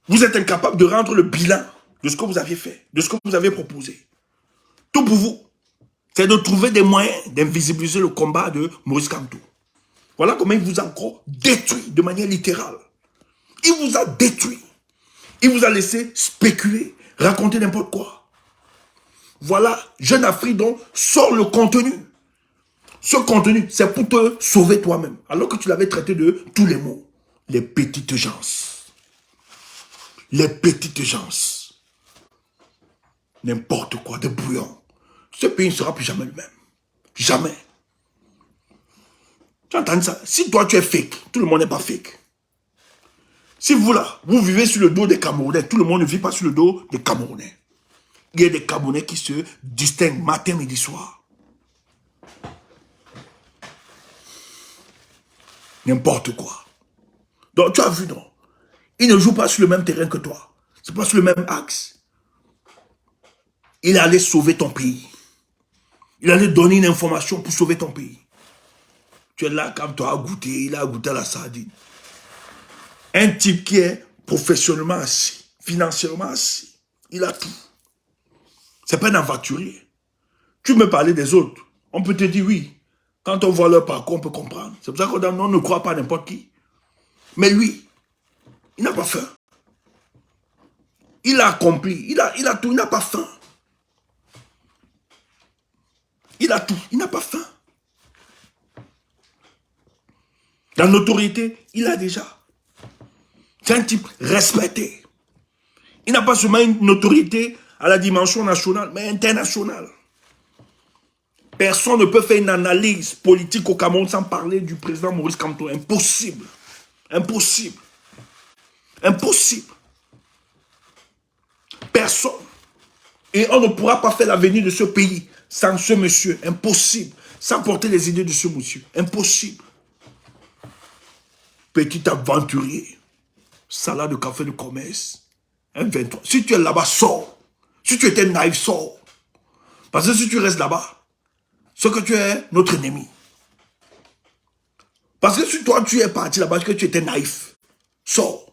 Vous êtes incapable de rendre le bilan de ce que vous aviez fait, de ce que vous avez proposé. Tout pour vous, c'est de trouver des moyens d'invisibiliser le combat de Maurice Kamto. Voilà comment il vous a encore détruit de manière littérale. Il vous a détruit. Il vous a laissé spéculer, raconter n'importe quoi. Voilà, Jeune Afrique, donc, sort le contenu. Ce contenu, c'est pour te sauver toi-même. Alors que tu l'avais traité de tous les mots. Les petites gens. Les petites gens. N'importe quoi, des brouillons. Ce pays ne sera plus jamais le même. Jamais. Tu entends ça? Si toi tu es fake, tout le monde n'est pas fake. Si vous là, vous vivez sur le dos des Camerounais, tout le monde ne vit pas sur le dos des Camerounais. Il y a des Camerounais qui se distinguent matin, midi, soir. N'importe quoi. Donc tu as vu, non? Il ne joue pas sur le même terrain que toi. C'est pas sur le même axe. Il allait sauver ton pays. Il allait donner une information pour sauver ton pays. Tu es là comme toi à goûter, il a goûté à la sardine. Un type qui est professionnellement assis, financièrement assis, il a tout. C'est pas un aventurier. Tu me parlais des autres. On peut te dire oui. Quand on voit leur parcours, on peut comprendre. C'est pour ça qu'on ne croit pas à n'importe qui. Mais lui, il n'a pas faim. Il a accompli, il a tout, il n'a pas faim. Il a tout, il n'a pas faim. La notoriété, il a déjà. C'est un type respecté. Il n'a pas seulement une notoriété à la dimension nationale, mais internationale. Personne ne peut faire une analyse politique au Cameroun sans parler du président Maurice Kamto. Impossible. Impossible. Impossible. Personne. Et on ne pourra pas faire l'avenir de ce pays sans ce monsieur. Impossible. Sans porter les idées de ce monsieur. Impossible. Petit aventurier. Salade de café de commerce. Un 23. Si tu es là-bas, sors. Si tu étais naïf, sors. Parce que si tu restes là-bas, c'est que tu es notre ennemi. Parce que si toi tu es parti là-bas, que tu étais naïf, sors.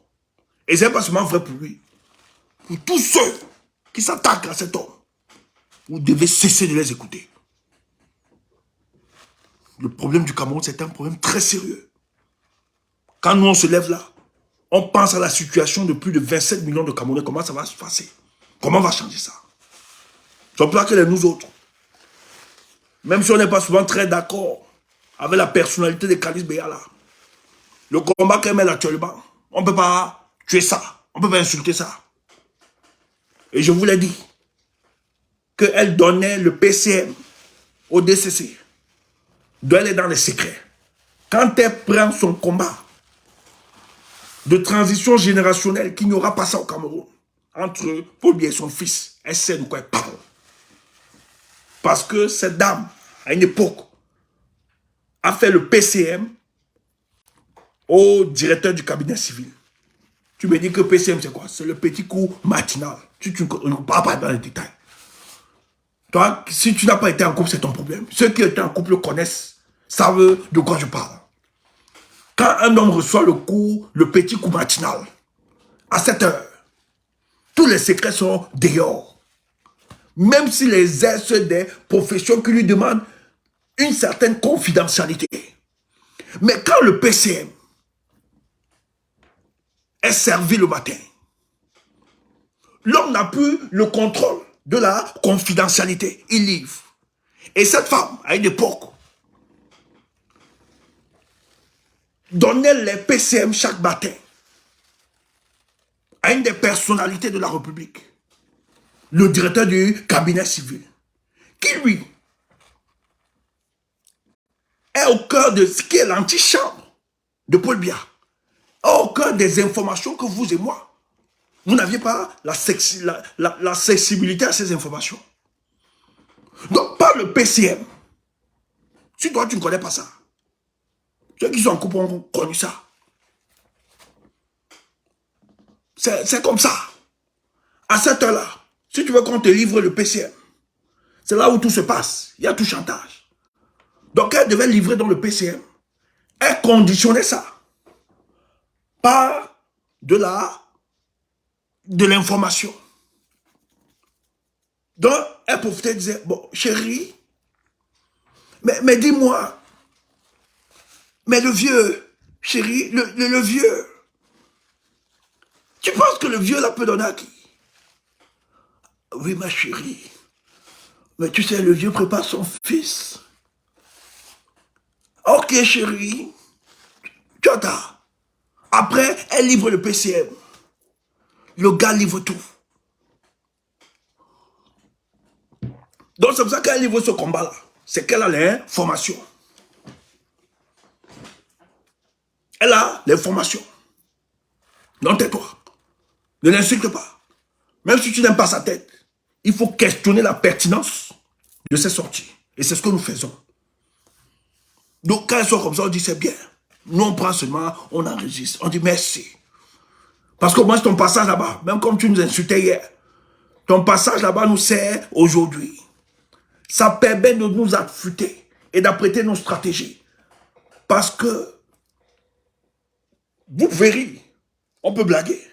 Et c'est pas seulement vrai pour lui. Pour tous ceux qui s'attaquent à cet homme, vous devez cesser de les écouter. Le problème du Cameroun, c'est un problème très sérieux. Quand nous on se lève là, on pense à la situation de plus de 27 millions de Camerounais. Comment ça va se passer? Comment on va changer ça? C'est pour ça que nous autres, même si on n'est pas souvent très d'accord avec la personnalité de Kalice Beyala, Le combat qu'elle mène actuellement, on ne peut pas tuer ça. On ne peut pas insulter ça. Et je vous l'ai dit, qu'elle donnait le PCM au DCC. Doit aller dans les secrets. Quand elle prend son combat de transition générationnelle, qu'il n'y aura pas ça au Cameroun, entre Paul Biya et son fils, elle sait de quoi elle parle. Parce que cette dame, à une époque, a fait le PCM au directeur du cabinet civil. Tu me dis que PCM, c'est quoi? C'est le petit coup matinal. Tu ne parles pas dans les détails. Toi, si tu n'as pas été en couple, c'est ton problème. Ceux qui étaient en couple le connaissent, savent de quoi je parle. Quand un homme reçoit le petit coup matinal, à 7 heures, tous les secrets sont dehors. Même s'il exerce des professions qui lui demandent une certaine confidentialité. Mais quand le PCM est servi le matin, l'homme n'a plus le contrôle de la confidentialité. Il livre. Et cette femme, à une époque, donnait les PCM chaque matin à une des personnalités de la République, le directeur du cabinet civil, qui lui est au cœur de ce qui est l'antichambre de Paul Biya, au cœur des informations que vous et moi, vous n'aviez pas la sensibilité à ces informations. Donc, par le PCM, si toi tu ne connais pas ça, ceux qui sont en couple ont connu ça. C'est comme ça. À cette heure-là, si tu veux qu'on te livre le PCM, c'est là où tout se passe. Il y a tout chantage. Donc, elle devait livrer dans le PCM. Elle conditionnait ça par de l'information. Donc, elle profitait et disait, bon, chérie, mais dis-moi, mais le vieux, chérie, le vieux, tu penses que le vieux là peut donner à qui? Oui, ma chérie, mais tu sais, le vieux prépare son fils. Ok, chérie, tu attends. Après, elle livre le PCM. Le gars livre tout. Donc, c'est pour ça qu'elle livre ce combat-là. C'est qu'elle a l'information. Elle a l'information. Non, tais-toi. Ne l'insulte pas. Même si tu n'aimes pas sa tête, il faut questionner la pertinence de ses sorties. Et c'est ce que nous faisons. Donc, quand elles sont comme ça, on dit c'est bien. Nous, on prend seulement, on enregistre. On dit merci. Parce que moi, ton passage là-bas, même comme tu nous insultais hier, ton passage là-bas nous sert aujourd'hui. Ça permet de nous affûter et d'apprêter nos stratégies. Parce que, vous verrez, on peut blaguer.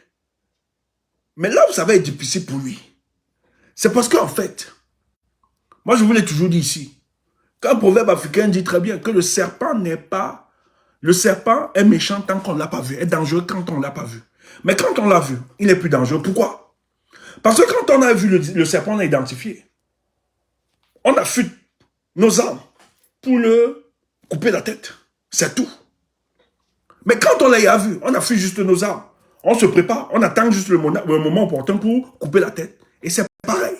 Mais là où ça va être difficile pour lui, c'est parce qu'en fait, moi je vous l'ai toujours dit ici, quand un proverbe africain dit très bien que le serpent n'est pas... Le serpent est méchant tant qu'on ne l'a pas vu, est dangereux quand on ne l'a pas vu. Mais quand on l'a vu, il est plus dangereux. Pourquoi? Parce que quand on a vu le serpent, on l'a identifié. On a fui nos armes pour le couper la tête. C'est tout. Mais quand on l'a vu, on a fui juste nos armes. On se prépare, on attend juste le moment opportun pour couper la tête. Et c'est pareil.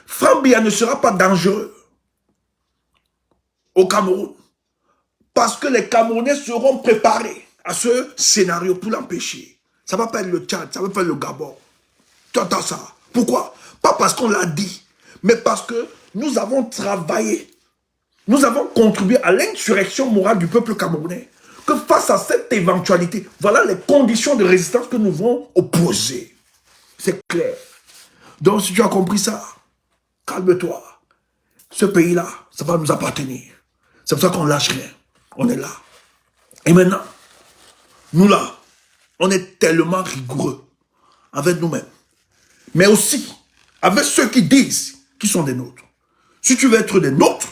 Franck Biya ne sera pas dangereux au Cameroun. Parce que les Camerounais seront préparés à ce scénario pour l'empêcher. Ça ne va pas être le Tchad, ça va pas être le Gabon. Tu entends ça? Pourquoi? Pas parce qu'on l'a dit, mais parce que nous avons travaillé. Nous avons contribué à l'insurrection morale du peuple camerounais. Que face à cette éventualité, voilà les conditions de résistance que nous devons opposer. C'est clair. Donc si tu as compris ça, calme-toi. Ce pays-là, ça va nous appartenir. C'est pour ça qu'on ne lâche rien. On est là. Et maintenant, nous là, on est tellement rigoureux avec nous-mêmes. Mais aussi avec ceux qui disent qu'ils sont des nôtres. Si tu veux être des nôtres,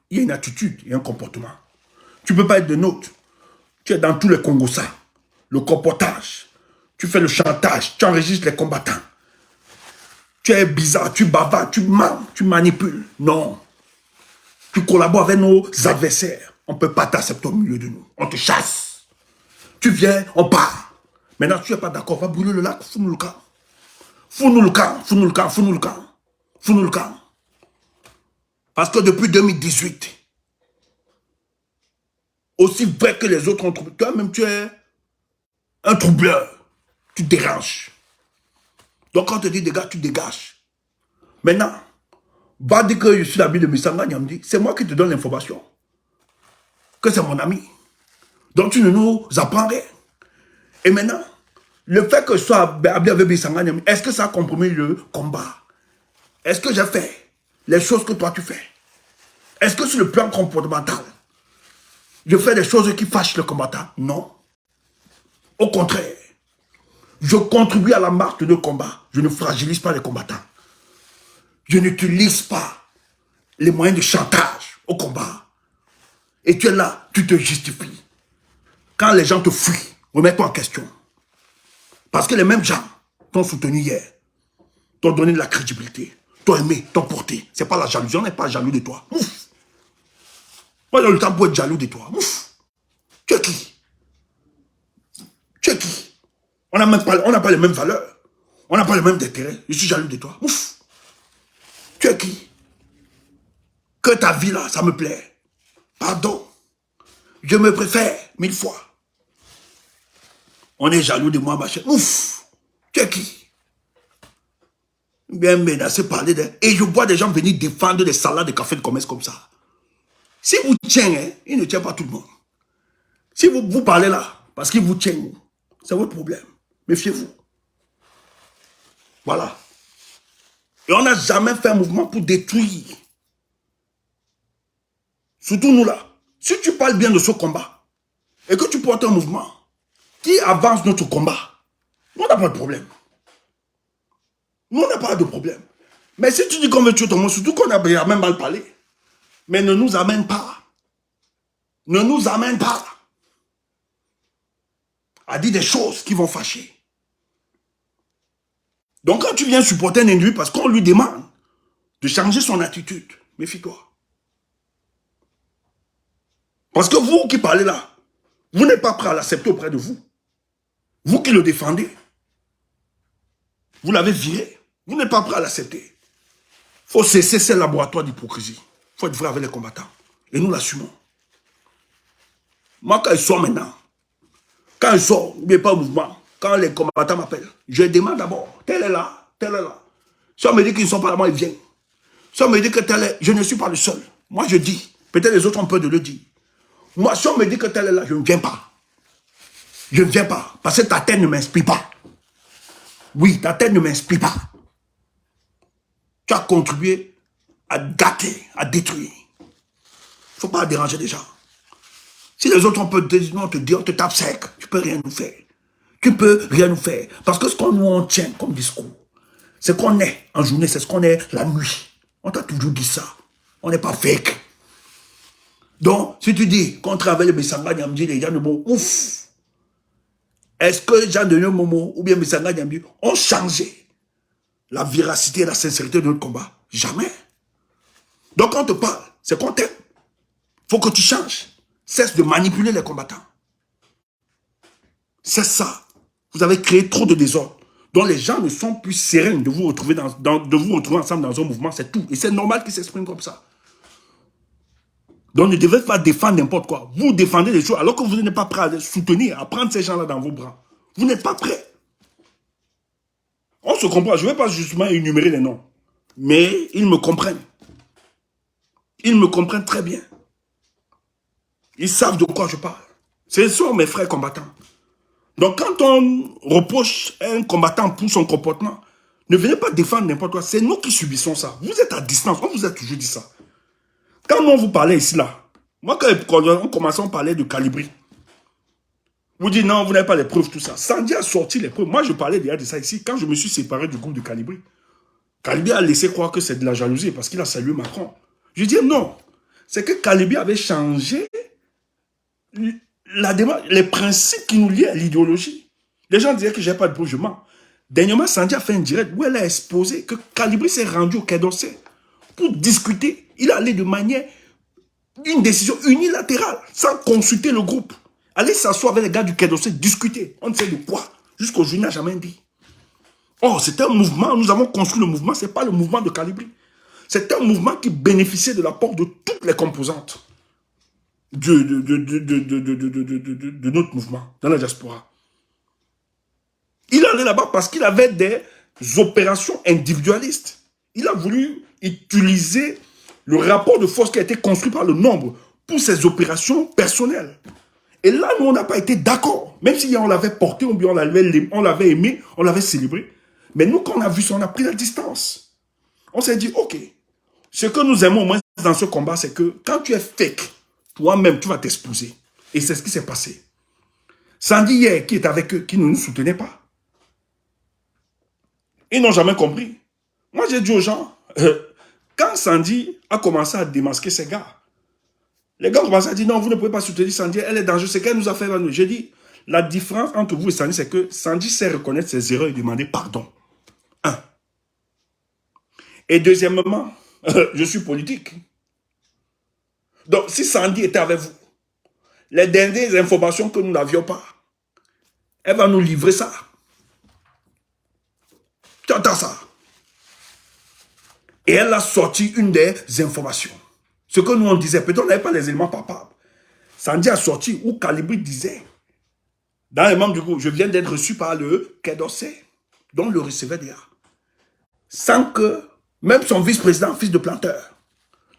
il y a une attitude et un comportement. Tu ne peux pas être des nôtres. Tu es dans tous les Congossas. Le comportage. Tu fais le chantage. Tu enregistres les combattants. Tu es bizarre. Tu bavardes. Tu mens. Tu manipules. Non. Tu collabores avec nos adversaires. On ne peut pas t'accepter au milieu de nous. On te chasse. Tu viens, on part. Maintenant, tu n'es pas d'accord, va brûler le lac, fous-nous le camp. Fous-nous le camp, fous-nous le camp, fous-nous le camp. Fous-nous le camp. Parce que depuis 2018, aussi vrai que les autres ont troublé, toi-même tu es un troubleur. Tu déranges. Donc quand on te dit dégage, tu dégages. Maintenant, va dire que je suis l'ami de Missanga Nyamdi, c'est moi qui te donne l'information. Que c'est mon ami. Donc tu ne nous apprends rien. Et maintenant, le fait que je sois habillé avec Missanga Nyamdi, est-ce que ça a compromis le combat? Est-ce que j'ai fait les choses que toi tu fais? Est-ce que sur le plan comportemental, je fais des choses qui fâchent le combattant? Non. Au contraire, je contribue à la marche de nos combats. Je ne fragilise pas les combattants. Je n'utilise pas les moyens de chantage au combat. Et tu es là, tu te justifies. Quand les gens te fuient, remets-toi en question. Parce que les mêmes gens t'ont soutenu hier, t'ont donné de la crédibilité, t'ont aimé, t'ont porté. Ce n'est pas la jalousie, on n'est pas jaloux de toi. Ouf. Moi, j'ai le temps pour être jaloux de toi. Ouf. Tu es qui? Tu es qui? On n'a pas les mêmes valeurs. On n'a pas les mêmes intérêts. Je suis jaloux de toi. Ouf. Tu es qui? Que ta vie là, ça me plaît. Pardon. Je me préfère 1000 fois. On est jaloux de moi, machin. Ouf. Tu es qui? Bien menacé, parler de... Et je vois des gens venir défendre des salades de café de commerce comme ça. Si vous tiennent, hein, il ne tient pas tout le monde. Si vous parlez là, parce qu'il vous tient, c'est votre problème. Méfiez-vous. Voilà. Et on n'a jamais fait un mouvement pour détruire. Surtout nous là. Si tu parles bien de ce combat, et que tu portes un mouvement qui avance notre combat, nous on n'a pas de problème. Nous on n'a pas de problème. Mais si tu dis qu'on veut tuer ton monde, surtout qu'on a même mal parlé, mais ne nous amène pas. Ne nous amène pas à dire des choses qui vont fâcher. Donc quand tu viens supporter un individu parce qu'on lui demande de changer son attitude, méfie-toi. Parce que vous qui parlez là, vous n'êtes pas prêt à l'accepter auprès de vous. Vous qui le défendez, vous l'avez viré. Vous n'êtes pas prêt à l'accepter. Il faut cesser ces laboratoires d'hypocrisie. Il faut être vrai avec les combattants. Et nous l'assumons. Moi, quand je sors maintenant, quand je sors, n'oubliez pas au mouvement, quand les combattants m'appellent, je demande d'abord, tel est là, tel est là. Si on me dit qu'ils ne sont pas là, moi, ils viennent. Si on me dit que tel est, je ne suis pas le seul. Moi, je dis, peut-être les autres ont peur de le dire. Moi, si on me dit que tel est là, je ne viens pas. Je ne viens pas, parce que ta tête ne m'inspire pas. Oui, ta tête ne m'inspire pas. Tu as contribué à gâter, à détruire. Il ne faut pas déranger les gens. Si les autres ont peur de te dire, on te tape sec, tu ne peux rien nous faire. Tu ne peux rien nous faire. Parce que ce qu'on nous tient comme discours, c'est qu'on est en journée, c'est ce qu'on est la nuit. On t'a toujours dit ça. On n'est pas fake. Donc, si tu dis qu'on travaille le Missanga Nyamdi, les gens de bon, ouf. Est-ce que Jean de Momo ou bien Missanga Nyamdi ont changé la véracité et la sincérité de notre combat? Jamais. Donc, quand on te parle, c'est qu'on t'aime. Il faut que tu changes. Cesse de manipuler les combattants. C'est ça. Vous avez créé trop de désordre. Donc les gens ne sont plus sereins de vous retrouver, de vous retrouver ensemble dans un mouvement, c'est tout. Et c'est normal qu'ils s'expriment comme ça. Donc ne devez pas défendre n'importe quoi. Vous défendez les choses alors que vous n'êtes pas prêt à soutenir, à prendre ces gens-là dans vos bras. Vous n'êtes pas prêt. On se comprend. Je ne vais pas justement énumérer les noms. Mais ils me comprennent. Ils me comprennent très bien. Ils savent de quoi je parle. Ce sont mes frères combattants. Donc quand on reproche un combattant pour son comportement, ne venez pas défendre n'importe quoi. C'est nous qui subissons ça. Vous êtes à distance. On vous a toujours dit ça. Quand on vous parlait ici, là, moi quand on commençait à parler de Calibri, vous dites non, vous n'avez pas les preuves, tout ça. Sandy a sorti les preuves. Moi, je parlais déjà de ça ici. Quand je me suis séparé du groupe de Calibri, Calibri a laissé croire que c'est de la jalousie parce qu'il a salué Macron. Je dis non. C'est que Calibri avait changé la démarche, les principes qui nous lient à l'idéologie. Les gens disaient que je n'avais pas de preuves, je mens. Dernièrement, Sandy a fait un direct où elle a exposé que Calibri s'est rendu au Quai d'Orsay pour discuter. Il allait de manière, une décision unilatérale, sans consulter le groupe. Allez s'asseoir avec les gars du Quai d'Orsay, discuter. On ne sait de quoi. Jusqu'aujourd'hui, il n'a jamais dit. Oh, c'est un mouvement. Nous avons construit le mouvement. Ce n'est pas le mouvement de Calibri. C'est un mouvement qui bénéficiait de l'apport de toutes les composantes de notre mouvement, dans la diaspora. Il allait là-bas parce qu'il avait des opérations individualistes. Il a voulu utiliser le rapport de force qui a été construit par le nombre pour ses opérations personnelles. Et là, nous, on n'a pas été d'accord. Même si on l'avait porté, ou bien on l'avait aimé, on l'avait célébré. Mais nous, quand on a vu ça, on a pris la distance. On s'est dit, ok, ce que nous aimons au moins dans ce combat, c'est que quand tu es fake, toi-même, tu vas t'exposer. Et c'est ce qui s'est passé. Sandy hier, qui est avec eux, qui ne nous soutenait pas. Ils n'ont jamais compris. Moi, j'ai dit aux gens, quand Sandy a commencé à démasquer ses gars, les gars ont commencé à dire, non, vous ne pouvez pas soutenir Sandy, elle est dangereuse, c'est qu'elle nous a fait nous. J'ai dit, la différence entre vous et Sandy, c'est que Sandy sait reconnaître ses erreurs et demander pardon. Un. Et deuxièmement, je suis politique. Donc, si Sandy était avec vous, les dernières informations que nous n'avions pas, elle va nous livrer ça. Tu entends ça? Et elle a sorti une des informations. Ce que nous on disait, peut-être on n'avait pas les éléments palpables. Sandy a sorti où Calibri disait, dans les membres du groupe, je viens d'être reçu par le Quai d'Orsay, dont le recevait déjà. Sans que même son vice-président, fils de planteur,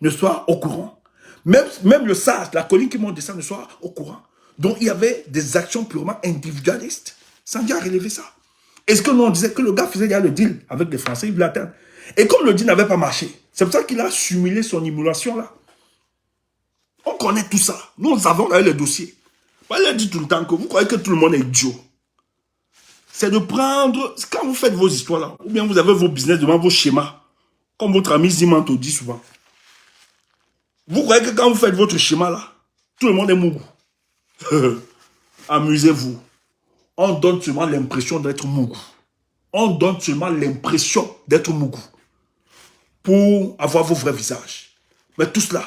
ne soit au courant. Même le sage, la colline qui monte de ça, ne soit au courant. Donc il y avait des actions purement individualistes. Sandy a relevé ça. Est-ce que nous on disait que le gars faisait déjà le deal avec les Français, il voulait atteindre. Et comme le deal n'avait pas marché, c'est pour ça qu'il a simulé son émulation là. On connaît tout ça. Nous avons les dossiers. Il a dit tout le temps que vous croyez que tout le monde est idiot. C'est de prendre, quand vous faites vos histoires là, ou bien vous avez vos business devant vos schémas, comme votre ami Zimanto dit souvent. Vous croyez que quand vous faites votre schéma là, tout le monde est mougou. Amusez-vous. On donne seulement l'impression d'être mougou. On donne seulement l'impression d'être mougou. Pour avoir vos vrais visages. Mais tous là,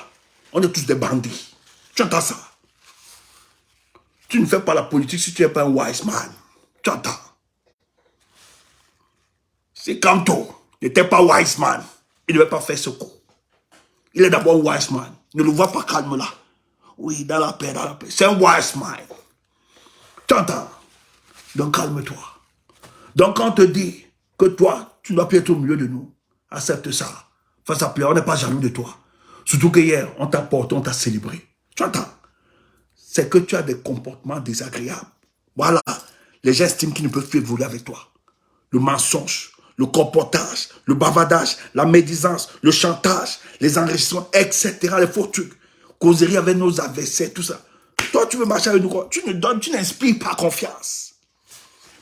on est tous des bandits. Tu entends ça? Tu ne fais pas la politique si tu n'es pas un wise man. Tu entends? Si Kanto n'était pas wise man, il ne devait pas faire ce coup. Il est d'abord wise man. Ne le vois pas calme là. Oui, dans la paix, dans la paix. C'est un wise man. Tu entends? Donc calme-toi. Donc quand on te dit que toi, tu dois plus être au milieu de nous, accepte ça. Face à plaire, on n'est pas jaloux de toi. Surtout que hier, on t'a porté, on t'a célébré. Tu entends? C'est que tu as des comportements désagréables. Voilà. Les gens estiment qu'ils ne peuvent plus évoluer avec toi. Le mensonge, le comportage, le bavardage, la médisance, le chantage, les enrichissements, etc. Les faux trucs. Causerie avec nos adversaires, tout ça. Toi, tu veux marcher avec nous quoi? Tu n'inspires pas confiance.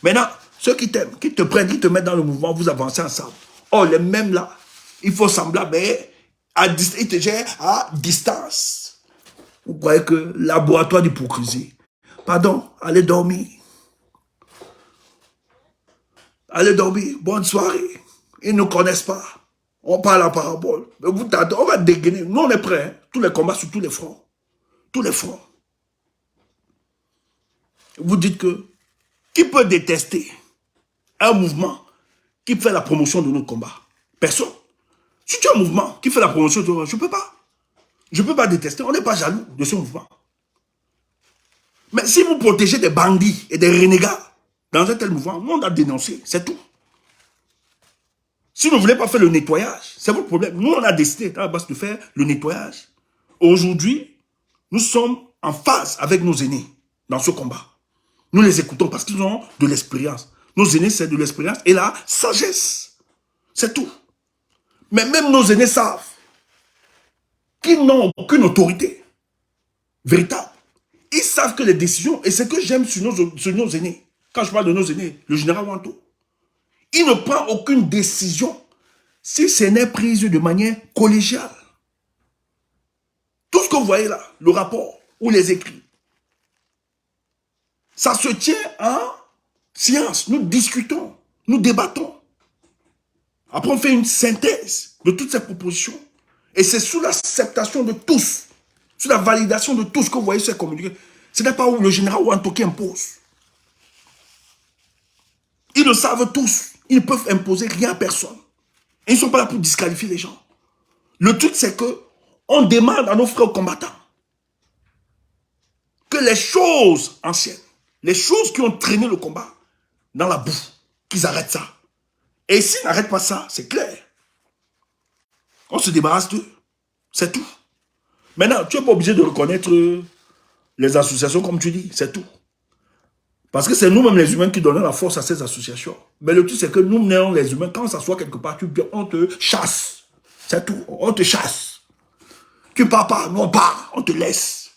Maintenant, ceux qui t'aiment, qui te prennent, qui te mettent dans le mouvement, vous avancez ensemble. Oh, les mêmes là, il faut sembler, mais ils te gèrent à distance. Vous croyez que laboratoire d'hypocrisie. Pardon, allez dormir. Allez dormir, bonne soirée. Ils ne nous connaissent pas. On parle en parabole. Mais vous on va dégainer. Nous, on est prêts. Hein? Tous les combats sur tous les fronts. Tous les fronts. Vous dites que qui peut détester un mouvement qui fait la promotion de notre combat? Personne. Si tu as un mouvement qui fait la promotion de notre combat, je ne peux pas. Je ne peux pas détester. On n'est pas jaloux de ce mouvement. Mais si vous protégez des bandits et des renégats dans un tel mouvement, nous on a dénoncé, c'est tout. Si vous ne voulez pas faire le nettoyage, c'est votre problème. Nous on a décidé à la base de faire le nettoyage. Aujourd'hui, nous sommes en phase avec nos aînés dans ce combat. Nous les écoutons parce qu'ils ont de l'expérience. Nos aînés, c'est de l'expérience et la sagesse. C'est tout. Mais même nos aînés savent qu'ils n'ont aucune autorité véritable. Ils savent que les décisions, et c'est ce que j'aime sur nos aînés, quand je parle de nos aînés, le général Wanto, il ne prend aucune décision si ce n'est prise de manière collégiale. Tout ce que vous voyez là, le rapport ou les écrits, ça se tient en science. Nous discutons, nous débattons. Après, on fait une synthèse de toutes ces propositions. Et c'est sous l'acceptation de tous, sous la validation de tout ce que vous voyez sur ces communiqués. Ce n'est pas où le général Ouanto qui impose. Ils le savent tous. Ils ne peuvent imposer rien à personne. Et ils ne sont pas là pour disqualifier les gens. Le truc, c'est que on demande à nos frères combattants que les choses anciennes, les choses qui ont traîné le combat dans la boue, qu'ils arrêtent ça. Et s'ils n'arrêtent pas ça, c'est clair. On se débarrasse d'eux. C'est tout. Maintenant, tu n'es pas obligé de reconnaître les associations comme tu dis. C'est tout. Parce que c'est nous-mêmes les humains qui donnons la force à ces associations. Mais le truc, c'est que nous-mêmes les humains, quand on s'assoit quelque part, on te chasse. C'est tout. On te chasse. Tu ne pars pas, nous on part, on te laisse.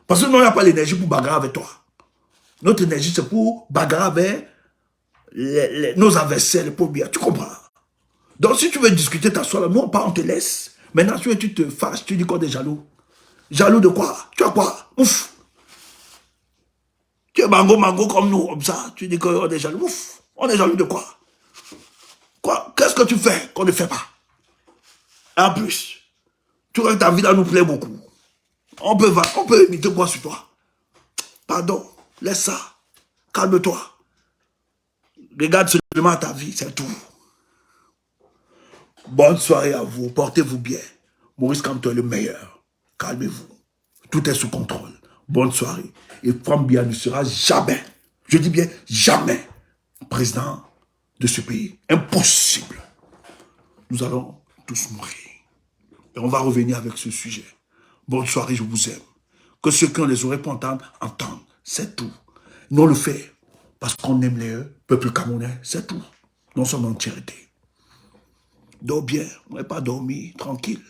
Parce que nous, on n'a pas l'énergie pour bagarrer avec toi. Notre énergie, c'est pour bagarrer avec nos adversaires, les pauvres. Tu comprends? Donc, si tu veux discuter, t'assois là, nous on part, on te laisse. Maintenant, tu te fâches, tu dis qu'on est jaloux. Jaloux de quoi? Tu as quoi? Ouf! Tu es mango comme nous, comme ça. Tu dis qu'on est jaloux. Ouf! On est jaloux de quoi? Quoi? Qu'est-ce que tu fais qu'on ne fait pas? En plus, tu vois que ta vie là nous plaît beaucoup. On peut imiter quoi sur toi? Pardon, laisse ça. Calme-toi. Regarde seulement ta vie, c'est tout. Bonne soirée à vous. Portez-vous bien. Maurice Kamto est le meilleur. Calmez-vous. Tout est sous contrôle. Bonne soirée. Et Franck Biya ne sera jamais, je dis bien jamais, président de ce pays. Impossible. Nous allons tous mourir. Et on va revenir avec ce sujet. Bonne soirée, je vous aime. Que ceux qui ont les oreilles pour entendre, entendent. C'est tout. Nous on le fait parce qu'on aime les peuples camerounais. C'est tout. Nous sommes en entièreté. Dors bien. On n'est pas dormi. Tranquille.